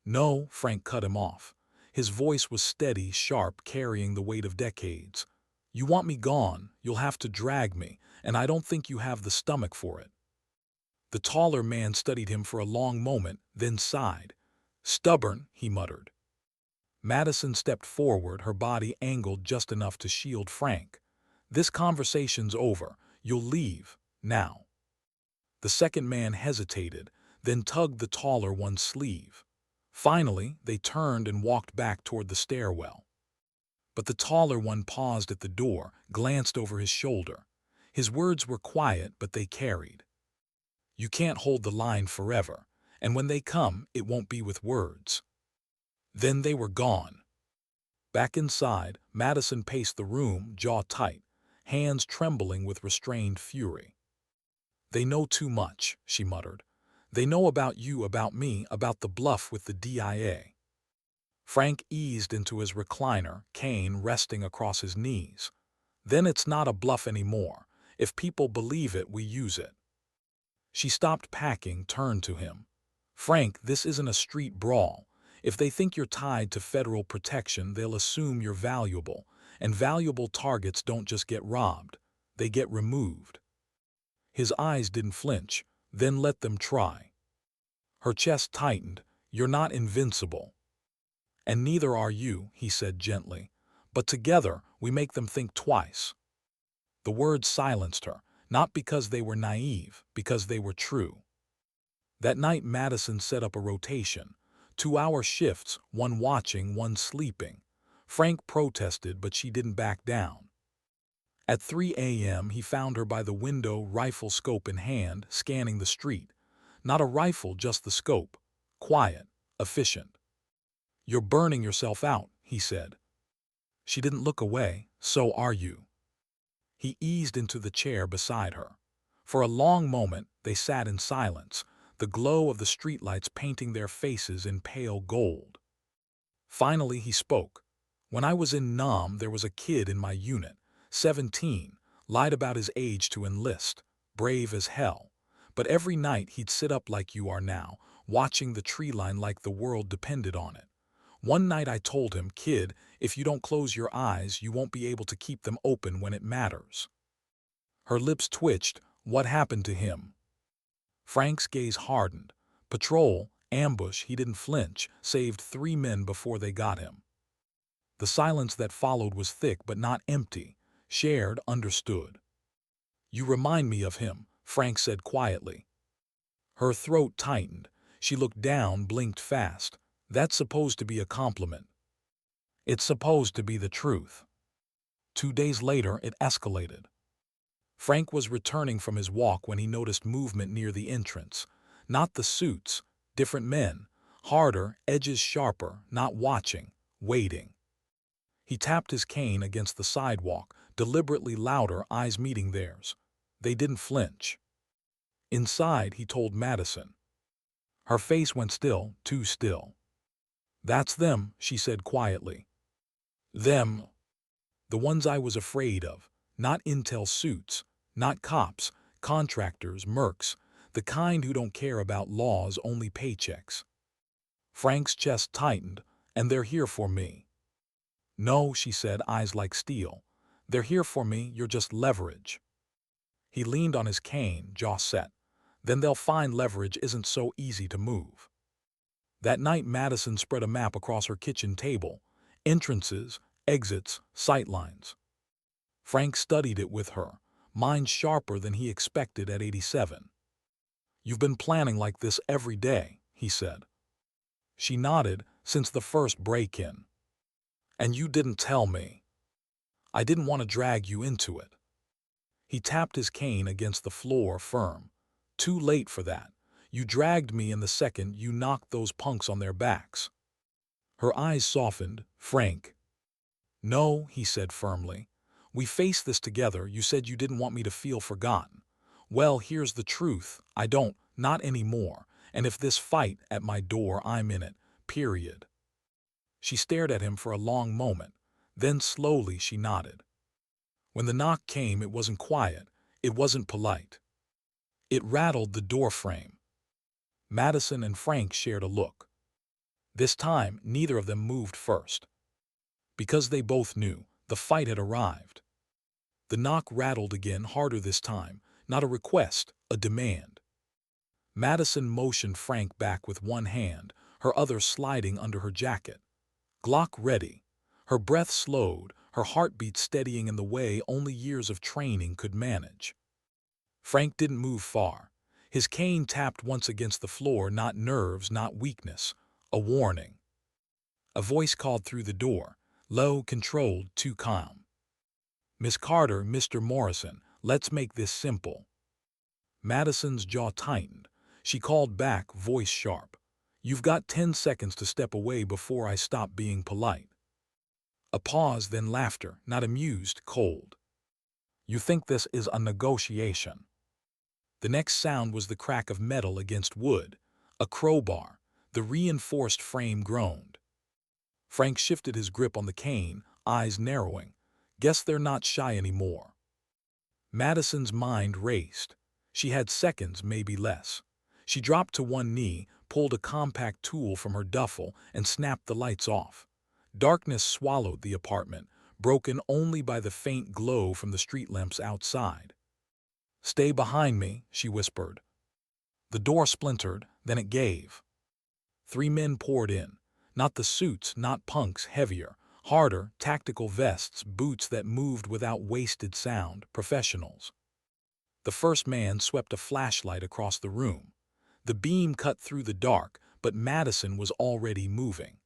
"No," Frank cut him off. His voice was steady, sharp, carrying the weight of decades. "You want me gone, you'll have to drag me, and I don't think you have the stomach for it." The taller man studied him for a long moment, then sighed. "Stubborn," he muttered. Madison stepped forward, her body angled just enough to shield Frank. "This conversation's over. You'll leave, now." The second man hesitated, then tugged the taller one's sleeve. Finally, they turned and walked back toward the stairwell. But the taller one paused at the door, glanced over his shoulder. His words were quiet, but they carried. "You can't hold the line forever, and when they come, it won't be with words." Then they were gone. Back inside, Madison paced the room, jaw tight, hands trembling with restrained fury. "They know too much," she muttered. "They know about you, about me, about the bluff with the DIA." Frank eased into his recliner, cane resting across his knees. "Then it's not a bluff anymore. If people believe it, we use it." She stopped packing, turned to him. "Frank, this isn't a street brawl. If they think you're tied to federal protection, they'll assume you're valuable, and valuable targets don't just get robbed. They get removed." His eyes didn't flinch. "Then let them try." Her chest tightened. "You're not invincible." "And neither are you," he said gently. "But together, we make them think twice." The words silenced her, not because they were naive, because they were true. That night, Madison set up a rotation. 2-hour shifts, one watching, one sleeping. Frank protested, but she didn't back down. At 3 a.m., he found her by the window, rifle scope in hand, scanning the street. Not a rifle, just the scope. Quiet, efficient. "You're burning yourself out," he said. She didn't look away. "So are you." He eased into the chair beside her. For a long moment, they sat in silence, the glow of the streetlights painting their faces in pale gold. Finally, he spoke. "When I was in Nam, there was a kid in my unit, 17, lied about his age to enlist, brave as hell. But every night he'd sit up like you are now, watching the tree line like the world depended on it. One night I told him, "Kid, if you don't close your eyes, you won't be able to keep them open when it matters." Her lips twitched. What happened to him? Frank's gaze hardened. Patrol, ambush, he didn't flinch, saved 3 men before they got him. The silence that followed was thick but not empty. Shared, understood. "You remind me of him," Frank said quietly. Her throat tightened. She looked down, blinked fast. "That's supposed to be a compliment. It's supposed to be the truth." 2 days later, it escalated. Frank was returning from his walk when he noticed movement near the entrance. Not the suits, different men. Harder, edges sharper, not watching, waiting. He tapped his cane against the sidewalk, deliberately louder, eyes meeting theirs. They didn't flinch. "Inside," he told Madison. Her face went still, too still. "That's them," she said quietly. "Them. The ones I was afraid of. Not intel suits. Not cops, contractors, mercs. The kind who don't care about laws, only paychecks." Frank's chest tightened. "And they're here for me." "No," she said, eyes like steel. "They're here for me, you're just leverage." He leaned on his cane, jaw set. "Then they'll find leverage isn't so easy to move." That night Madison spread a map across her kitchen table. Entrances, exits, sightlines. Frank studied it with her, mind sharper than he expected at 87. "You've been planning like this every day," he said. She nodded. "Since the first break-in." "And you didn't tell me." "I didn't want to drag you into it." He tapped his cane against the floor, firm. "Too late for that. You dragged me in the second you knocked those punks on their backs." Her eyes softened. "Frank." "No," he said firmly. "We faced this together. You said you didn't want me to feel forgotten. Well, here's the truth. I don't, not anymore. And if this fight at my door, I'm in it. Period." She stared at him for a long moment. Then slowly she nodded. When the knock came, it wasn't quiet. It wasn't polite. It rattled the door frame. Madison and Frank shared a look. This time, neither of them moved first. Because they both knew the fight had arrived. The knock rattled again, harder this time. Not a request, a demand. Madison motioned Frank back with one hand, her other sliding under her jacket. Glock ready. Her breath slowed, her heartbeat steadying in the way only years of training could manage. Frank didn't move far. His cane tapped once against the floor, not nerves, not weakness. A warning. A voice called through the door, low, controlled, too calm. "Miss Carter, Mr. Morrison, let's make this simple." Madison's jaw tightened. She called back, voice sharp. "You've got 10 seconds to step away before I stop being polite." A pause, then laughter, not amused, cold. "You think this is a negotiation?" The next sound was the crack of metal against wood. A crowbar. The reinforced frame groaned. Frank shifted his grip on the cane, eyes narrowing. "Guess they're not shy anymore." Madison's mind raced. She had seconds, maybe less. She dropped to one knee, pulled a compact tool from her duffel, and snapped the lights off. Darkness swallowed the apartment, broken only by the faint glow from the street lamps outside. "Stay behind me," she whispered. The door splintered, then it gave. 3 men poured in. Not the suits, not punks, heavier, harder, tactical vests, boots that moved without wasted sound, professionals. The first man swept a flashlight across the room. The beam cut through the dark, but Madison was already moving.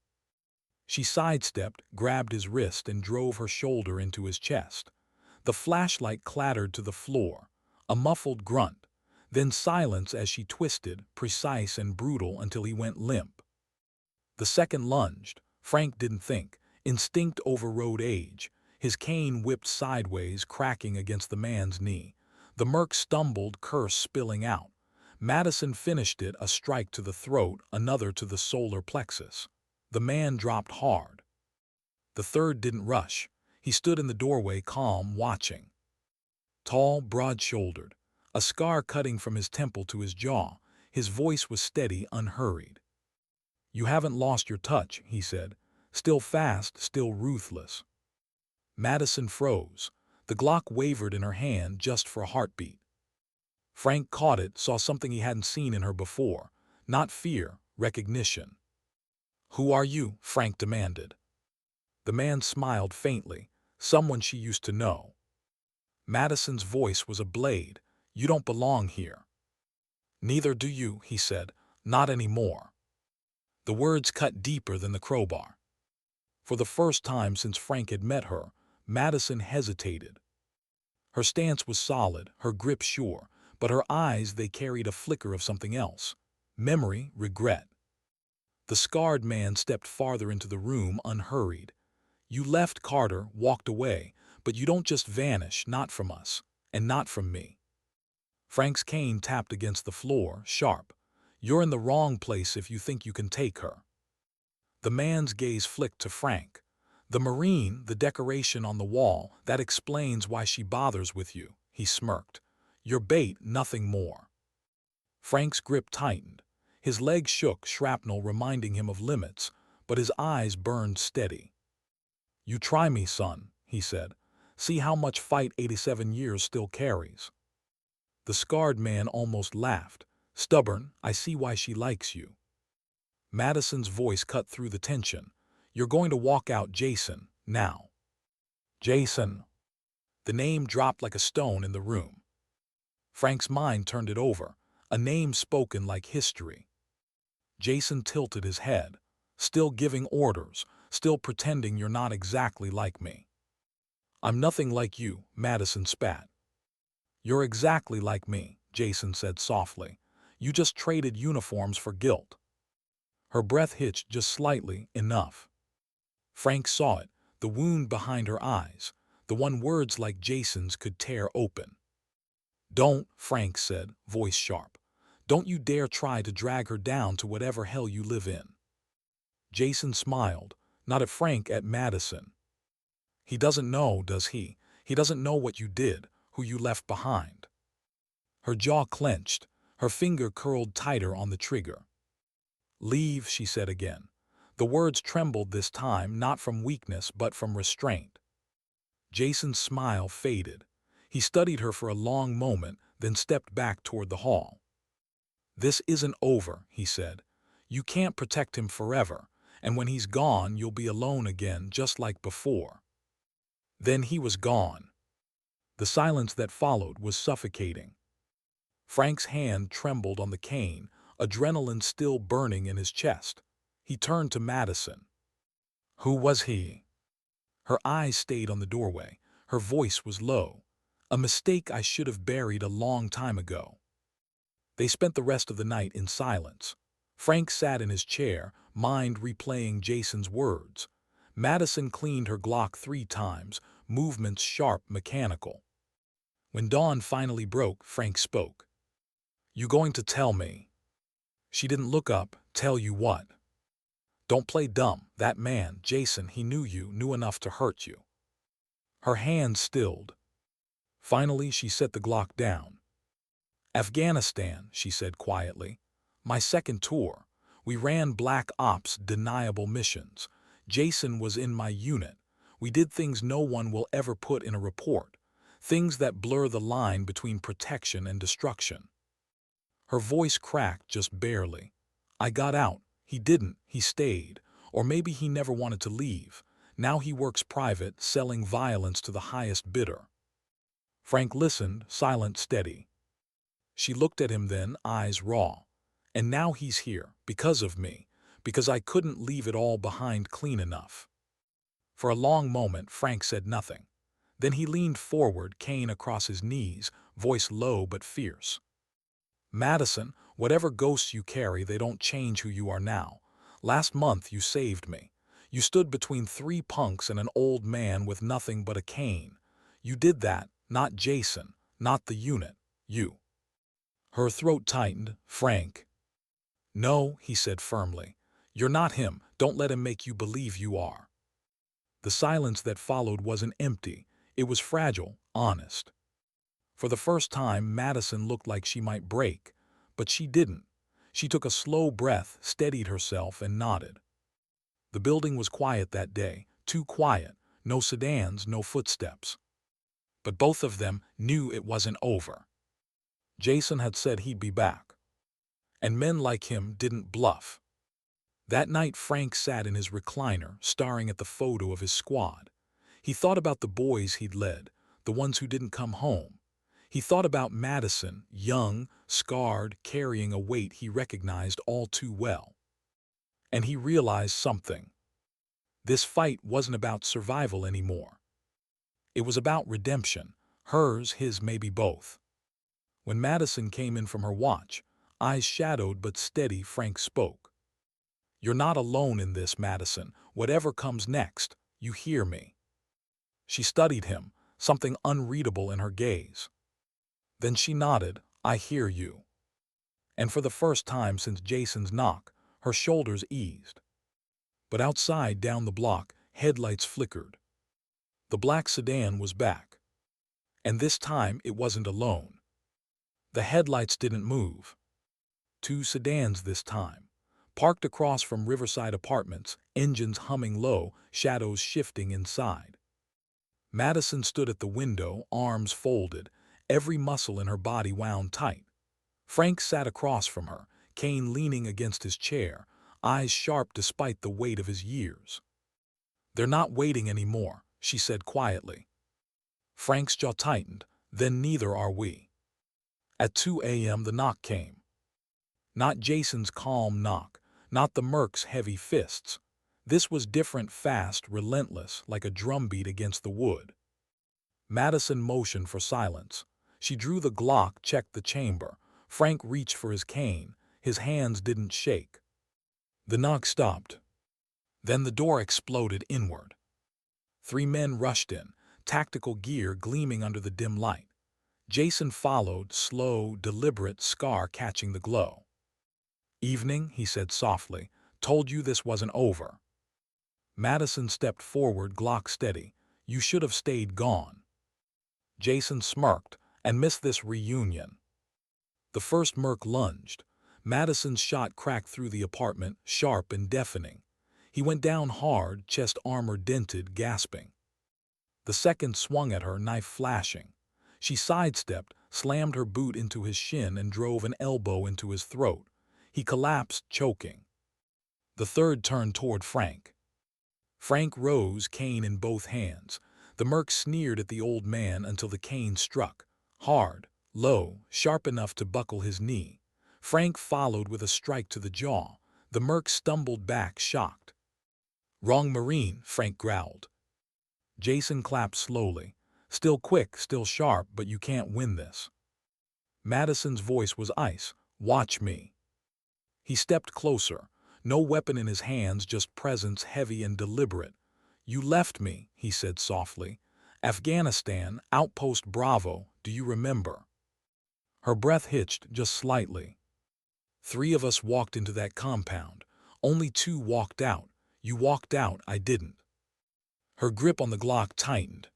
She sidestepped, grabbed his wrist, and drove her shoulder into his chest. The flashlight clattered to the floor. A muffled grunt, then silence as she twisted, precise and brutal, until he went limp. The second lunged. Frank didn't think. Instinct overrode age. His cane whipped sideways, cracking against the man's knee. The merc stumbled, curse spilling out. Madison finished it, a strike to the throat, another to the solar plexus. The man dropped hard. The third didn't rush. He stood in the doorway, calm, watching. Tall, broad-shouldered, a scar cutting from his temple to his jaw. His voice was steady, unhurried. "You haven't lost your touch," he said. Still fast, still ruthless. Madison froze. The Glock wavered in her hand just for a heartbeat. Frank caught it, saw something he hadn't seen in her before. Not fear, recognition. "Who are you?" Frank demanded. The man smiled faintly. Someone she used to know. Madison's voice was a blade. "You don't belong here." "Neither do you," he said. "Not anymore." The words cut deeper than the crowbar. For the first time since Frank had met her, Madison hesitated. Her stance was solid, her grip sure, but her eyes, they carried a flicker of something else. Memory, regret. The scarred man stepped farther into the room, unhurried. "You left, Carter, walked away, but you don't just vanish, not from us, and not from me." Frank's cane tapped against the floor, sharp. "You're in the wrong place if you think you can take her." The man's gaze flicked to Frank. "The Marine, the decoration on the wall, that explains why she bothers with you," he smirked. "Your bait, nothing more." Frank's grip tightened. His legs shook, shrapnel reminding him of limits, but his eyes burned steady. "You try me, son," he said. "See how much fight 87 years still carries." The scarred man almost laughed. "Stubborn, I see why she likes you." Madison's voice cut through the tension. "You're going to walk out Jason, now." Jason. The name dropped like a stone in the room. Frank's mind turned it over, a name spoken like history. Jason tilted his head. "Still giving orders, still pretending you're not exactly like me." "I'm nothing like you," Madison spat. "You're exactly like me," Jason said softly. "You just traded uniforms for guilt." Her breath hitched just slightly, enough. Frank saw it, the wound behind her eyes, the one words like Jason's could tear open. "Don't," Frank said, voice sharp. "Don't you dare try to drag her down to whatever hell you live in." Jason smiled, not at Frank, at Madison. "He doesn't know, does he? He doesn't know what you did, who you left behind." Her jaw clenched, her finger curled tighter on the trigger. "Leave," she said again. The words trembled this time, not from weakness but from restraint. Jason's smile faded. He studied her for a long moment, then stepped back toward the hall. "This isn't over," he said. "You can't protect him forever, and when he's gone you'll be alone again just like before." Then he was gone. The silence that followed was suffocating. Frank's hand trembled on the cane, adrenaline still burning in his chest. He turned to Madison. "Who was he?" Her eyes stayed on the doorway. Her voice was low. "A mistake I should have buried a long time ago." They spent the rest of the night in silence. Frank sat in his chair, mind replaying Jason's words. Madison cleaned her Glock 3 times, movements sharp, mechanical. When dawn finally broke, Frank spoke. "You going to tell me?" She didn't look up. "Tell you what?" "Don't play dumb. That man, Jason, he knew you, knew enough to hurt you." Her hand stilled. Finally, she set the Glock down. "Afghanistan," she said quietly. "My second tour. We ran black ops, deniable missions. Jason was in my unit. We did things no one will ever put in a report. Things that blur the line between protection and destruction." Her voice cracked just barely. "I got out. He didn't. He stayed. Or maybe he never wanted to leave. Now he works private, selling violence to the highest bidder." Frank listened, silent, steady. She looked at him then, eyes raw. "And now he's here, because of me, because I couldn't leave it all behind clean enough." For a long moment, Frank said nothing. Then he leaned forward, cane across his knees, voice low but fierce. "Madison, whatever ghosts you carry, they don't change who you are now. Last month you saved me. You stood between 3 punks and an old man with nothing but a cane. You did that, not Jason, not the unit, you." Her throat tightened. "Frank." "No," he said firmly. "You're not him. Don't let him make you believe you are." The silence that followed wasn't empty. It was fragile, honest. For the first time, Madison looked like she might break, but she didn't. She took a slow breath, steadied herself, and nodded. The building was quiet that day, too quiet, no sedans, no footsteps. But both of them knew it wasn't over. Jason had said he'd be back. And men like him didn't bluff. That night Frank sat in his recliner, staring at the photo of his squad. He thought about the boys he'd led, the ones who didn't come home. He thought about Madison, young, scarred, carrying a weight he recognized all too well. And he realized something. This fight wasn't about survival anymore. It was about redemption, hers, his, maybe both. When Madison came in from her watch, eyes shadowed but steady, Frank spoke. "You're not alone in this, Madison. Whatever comes next, you hear me." She studied him, something unreadable in her gaze. Then she nodded, "I hear you." And for the first time since Jason's knock, her shoulders eased. But outside, down the block, headlights flickered. The black sedan was back. And this time it wasn't alone. The headlights didn't move. Two sedans this time, parked across from Riverside apartments, engines humming low, shadows shifting inside. Madison stood at the window, arms folded, every muscle in her body wound tight. Frank sat across from her, cane leaning against his chair, eyes sharp despite the weight of his years. "They're not waiting anymore," she said quietly. Frank's jaw tightened. "Then neither are we." At 2 a.m. the knock came. Not Jason's calm knock, not the merc's heavy fists. This was different, fast, relentless, like a drumbeat against the wood. Madison motioned for silence. She drew the Glock, checked the chamber. Frank reached for his cane. His hands didn't shake. The knock stopped. Then the door exploded inward. 3 men rushed in, tactical gear gleaming under the dim light. Jason followed, slow, deliberate, scar catching the glow. "Evening," he said softly. "Told you this wasn't over." Madison stepped forward, Glock steady. "You should have stayed gone." Jason smirked and missed this reunion. The first merc lunged. Madison's shot cracked through the apartment, sharp and deafening. He went down hard, chest armor dented, gasping. The second swung at her, knife flashing. She sidestepped, slammed her boot into his shin and drove an elbow into his throat. He collapsed, choking. The third turned toward Frank. Frank rose, cane in both hands. The merc sneered at the old man until the cane struck. Hard, low, sharp enough to buckle his knee. Frank followed with a strike to the jaw. The merc stumbled back, shocked. "Wrong Marine," Frank growled. Jason clapped slowly. "Still quick, still sharp, but you can't win this." Madison's voice was ice. "Watch me." He stepped closer. No weapon in his hands, just presence, heavy and deliberate. "You left me," he said softly. "Afghanistan, Outpost Bravo, do you remember?" Her breath hitched, just slightly. 3 of us walked into that compound. Only 2 walked out. You walked out, I didn't." Her grip on the Glock tightened.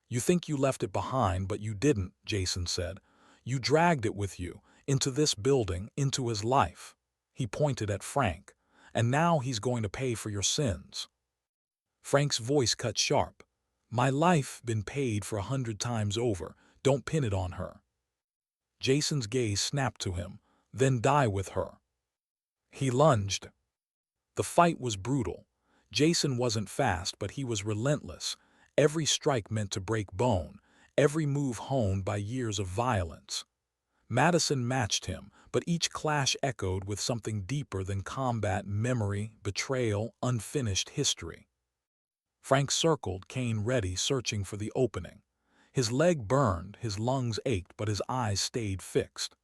"You think you left it behind, but you didn't," Jason said. "You dragged it with you, into this building, into his life." He pointed at Frank. "And now he's going to pay for your sins." Frank's voice cut sharp. "My life been paid for 100 times over. Don't pin it on her." Jason's gaze snapped to him. "Then die with her." He lunged. The fight was brutal. Jason wasn't fast, but he was relentless. Every strike meant to break bone, every move honed by years of violence. Madison matched him, but each clash echoed with something deeper than combat, memory, betrayal, unfinished history. Frank circled, cane ready, searching for the opening. His leg burned, his lungs ached, but his eyes stayed fixed.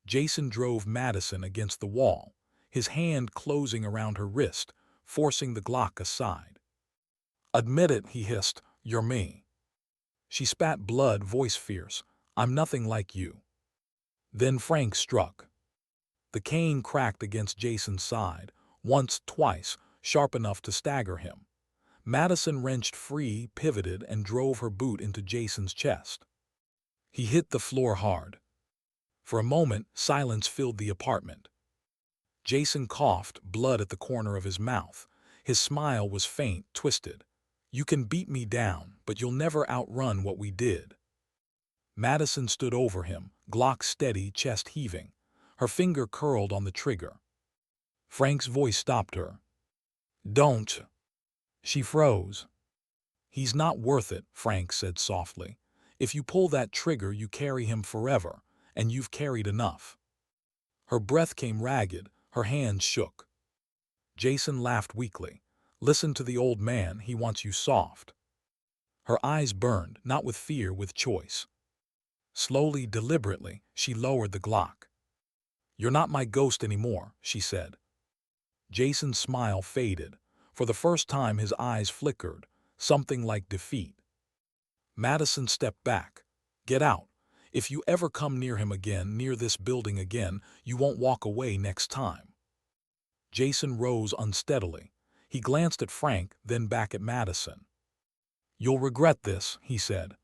Jason drove Madison against the wall, his hand closing around her wrist, forcing the Glock aside. "Admit it," he hissed. "You're me." She spat blood, voice fierce. "I'm nothing like you." Then Frank struck. The cane cracked against Jason's side, once, twice, sharp enough to stagger him. Madison wrenched free, pivoted, and drove her boot into Jason's chest. He hit the floor hard. For a moment, silence filled the apartment. Jason coughed, blood at the corner of his mouth. His smile was faint, twisted. "You can beat me down, but you'll never outrun what we did." Madison stood over him, Glock steady, chest heaving. Her finger curled on the trigger. Frank's voice stopped her. "Don't." She froze. "He's not worth it," Frank said softly. "If you pull that trigger, you carry him forever, and you've carried enough." Her breath came ragged, her hands shook. Jason laughed weakly. "Listen to the old man, he wants you soft." Her eyes burned, not with fear, with choice. Slowly, deliberately, she lowered the Glock. "You're not my ghost anymore," she said. Jason's smile faded. For the first time his eyes flickered, something like defeat. Madison stepped back. "Get out. If you ever come near him again, near this building again, you won't walk away next time." Jason rose unsteadily. He glanced at Frank, then back at Madison. "You'll regret this," he said.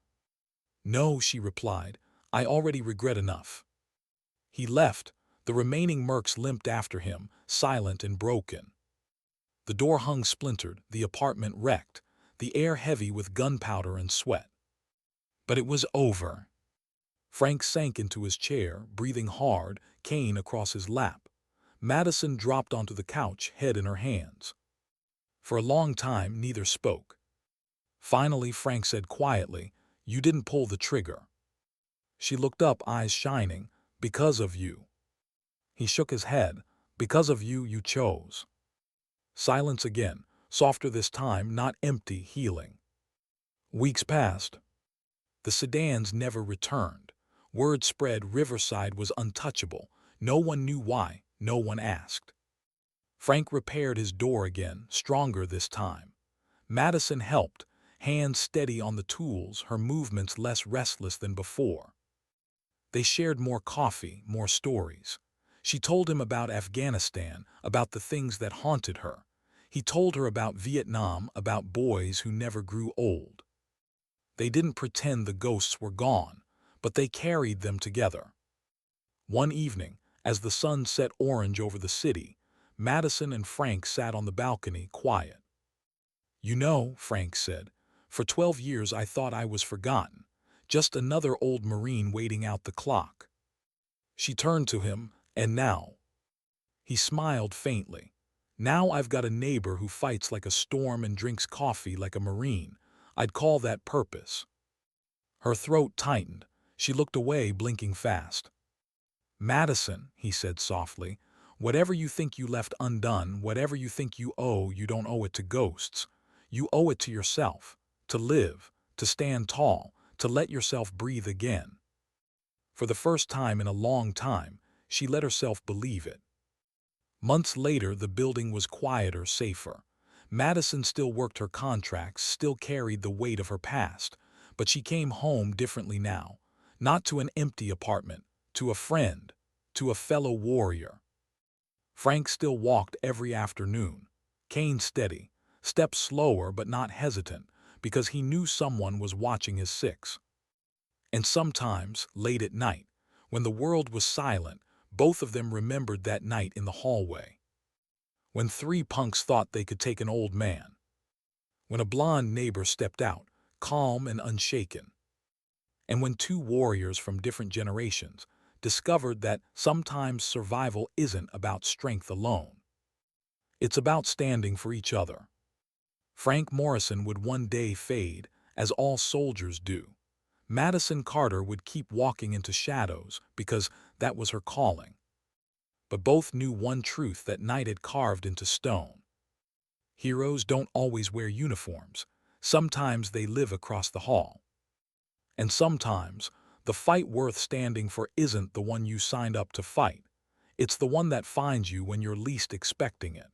"No," she replied. "I already regret enough." He left. The remaining mercs limped after him, silent and broken. The door hung splintered, the apartment wrecked, the air heavy with gunpowder and sweat. But it was over. Frank sank into his chair, breathing hard, cane across his lap. Madison dropped onto the couch, head in her hands. For a long time, neither spoke. Finally, Frank said quietly, "You didn't pull the trigger." She looked up, eyes shining. "Because of you." He shook his head. "Because of you, you chose." Silence again, softer this time, not empty, healing. Weeks passed. The sedans never returned. Word spread Riverside was untouchable. No one knew why, no one asked. Frank repaired his door again, stronger this time. Madison helped, hands steady on the tools, her movements less restless than before. They shared more coffee, more stories. She told him about Afghanistan, about the things that haunted her. He told her about Vietnam, about boys who never grew old. They didn't pretend the ghosts were gone, but they carried them together. One evening, as the sun set orange over the city, Madison and Frank sat on the balcony, quiet. "You know," Frank said, "for 12 years I thought I was forgotten, just another old Marine waiting out the clock." She turned to him, "And now?" He smiled faintly. "Now I've got a neighbor who fights like a storm and drinks coffee like a Marine. I'd call that purpose." Her throat tightened. She looked away, blinking fast. "Madison," he said softly, "whatever you think you left undone, whatever you think you owe, you don't owe it to ghosts. You owe it to yourself, to live, to stand tall, to let yourself breathe again." For the first time in a long time, she let herself believe it. Months later, the building was quieter, safer. Madison still worked her contracts, still carried the weight of her past, but she came home differently now, not to an empty apartment, to a friend, to a fellow warrior. Frank still walked every afternoon, cane steady, steps slower but not hesitant, because he knew someone was watching his six. And sometimes, late at night, when the world was silent, both of them remembered that night in the hallway. When 3 punks thought they could take an old man. When a blonde neighbor stepped out, calm and unshaken. And when 2 warriors from different generations discovered that sometimes survival isn't about strength alone. It's about standing for each other. Frank Morrison would one day fade, as all soldiers do. Madison Carter would keep walking into shadows because that was her calling. But both knew one truth that night had carved into stone. Heroes don't always wear uniforms. Sometimes they live across the hall. And sometimes, the fight worth standing for isn't the one you signed up to fight. It's the one that finds you when you're least expecting it.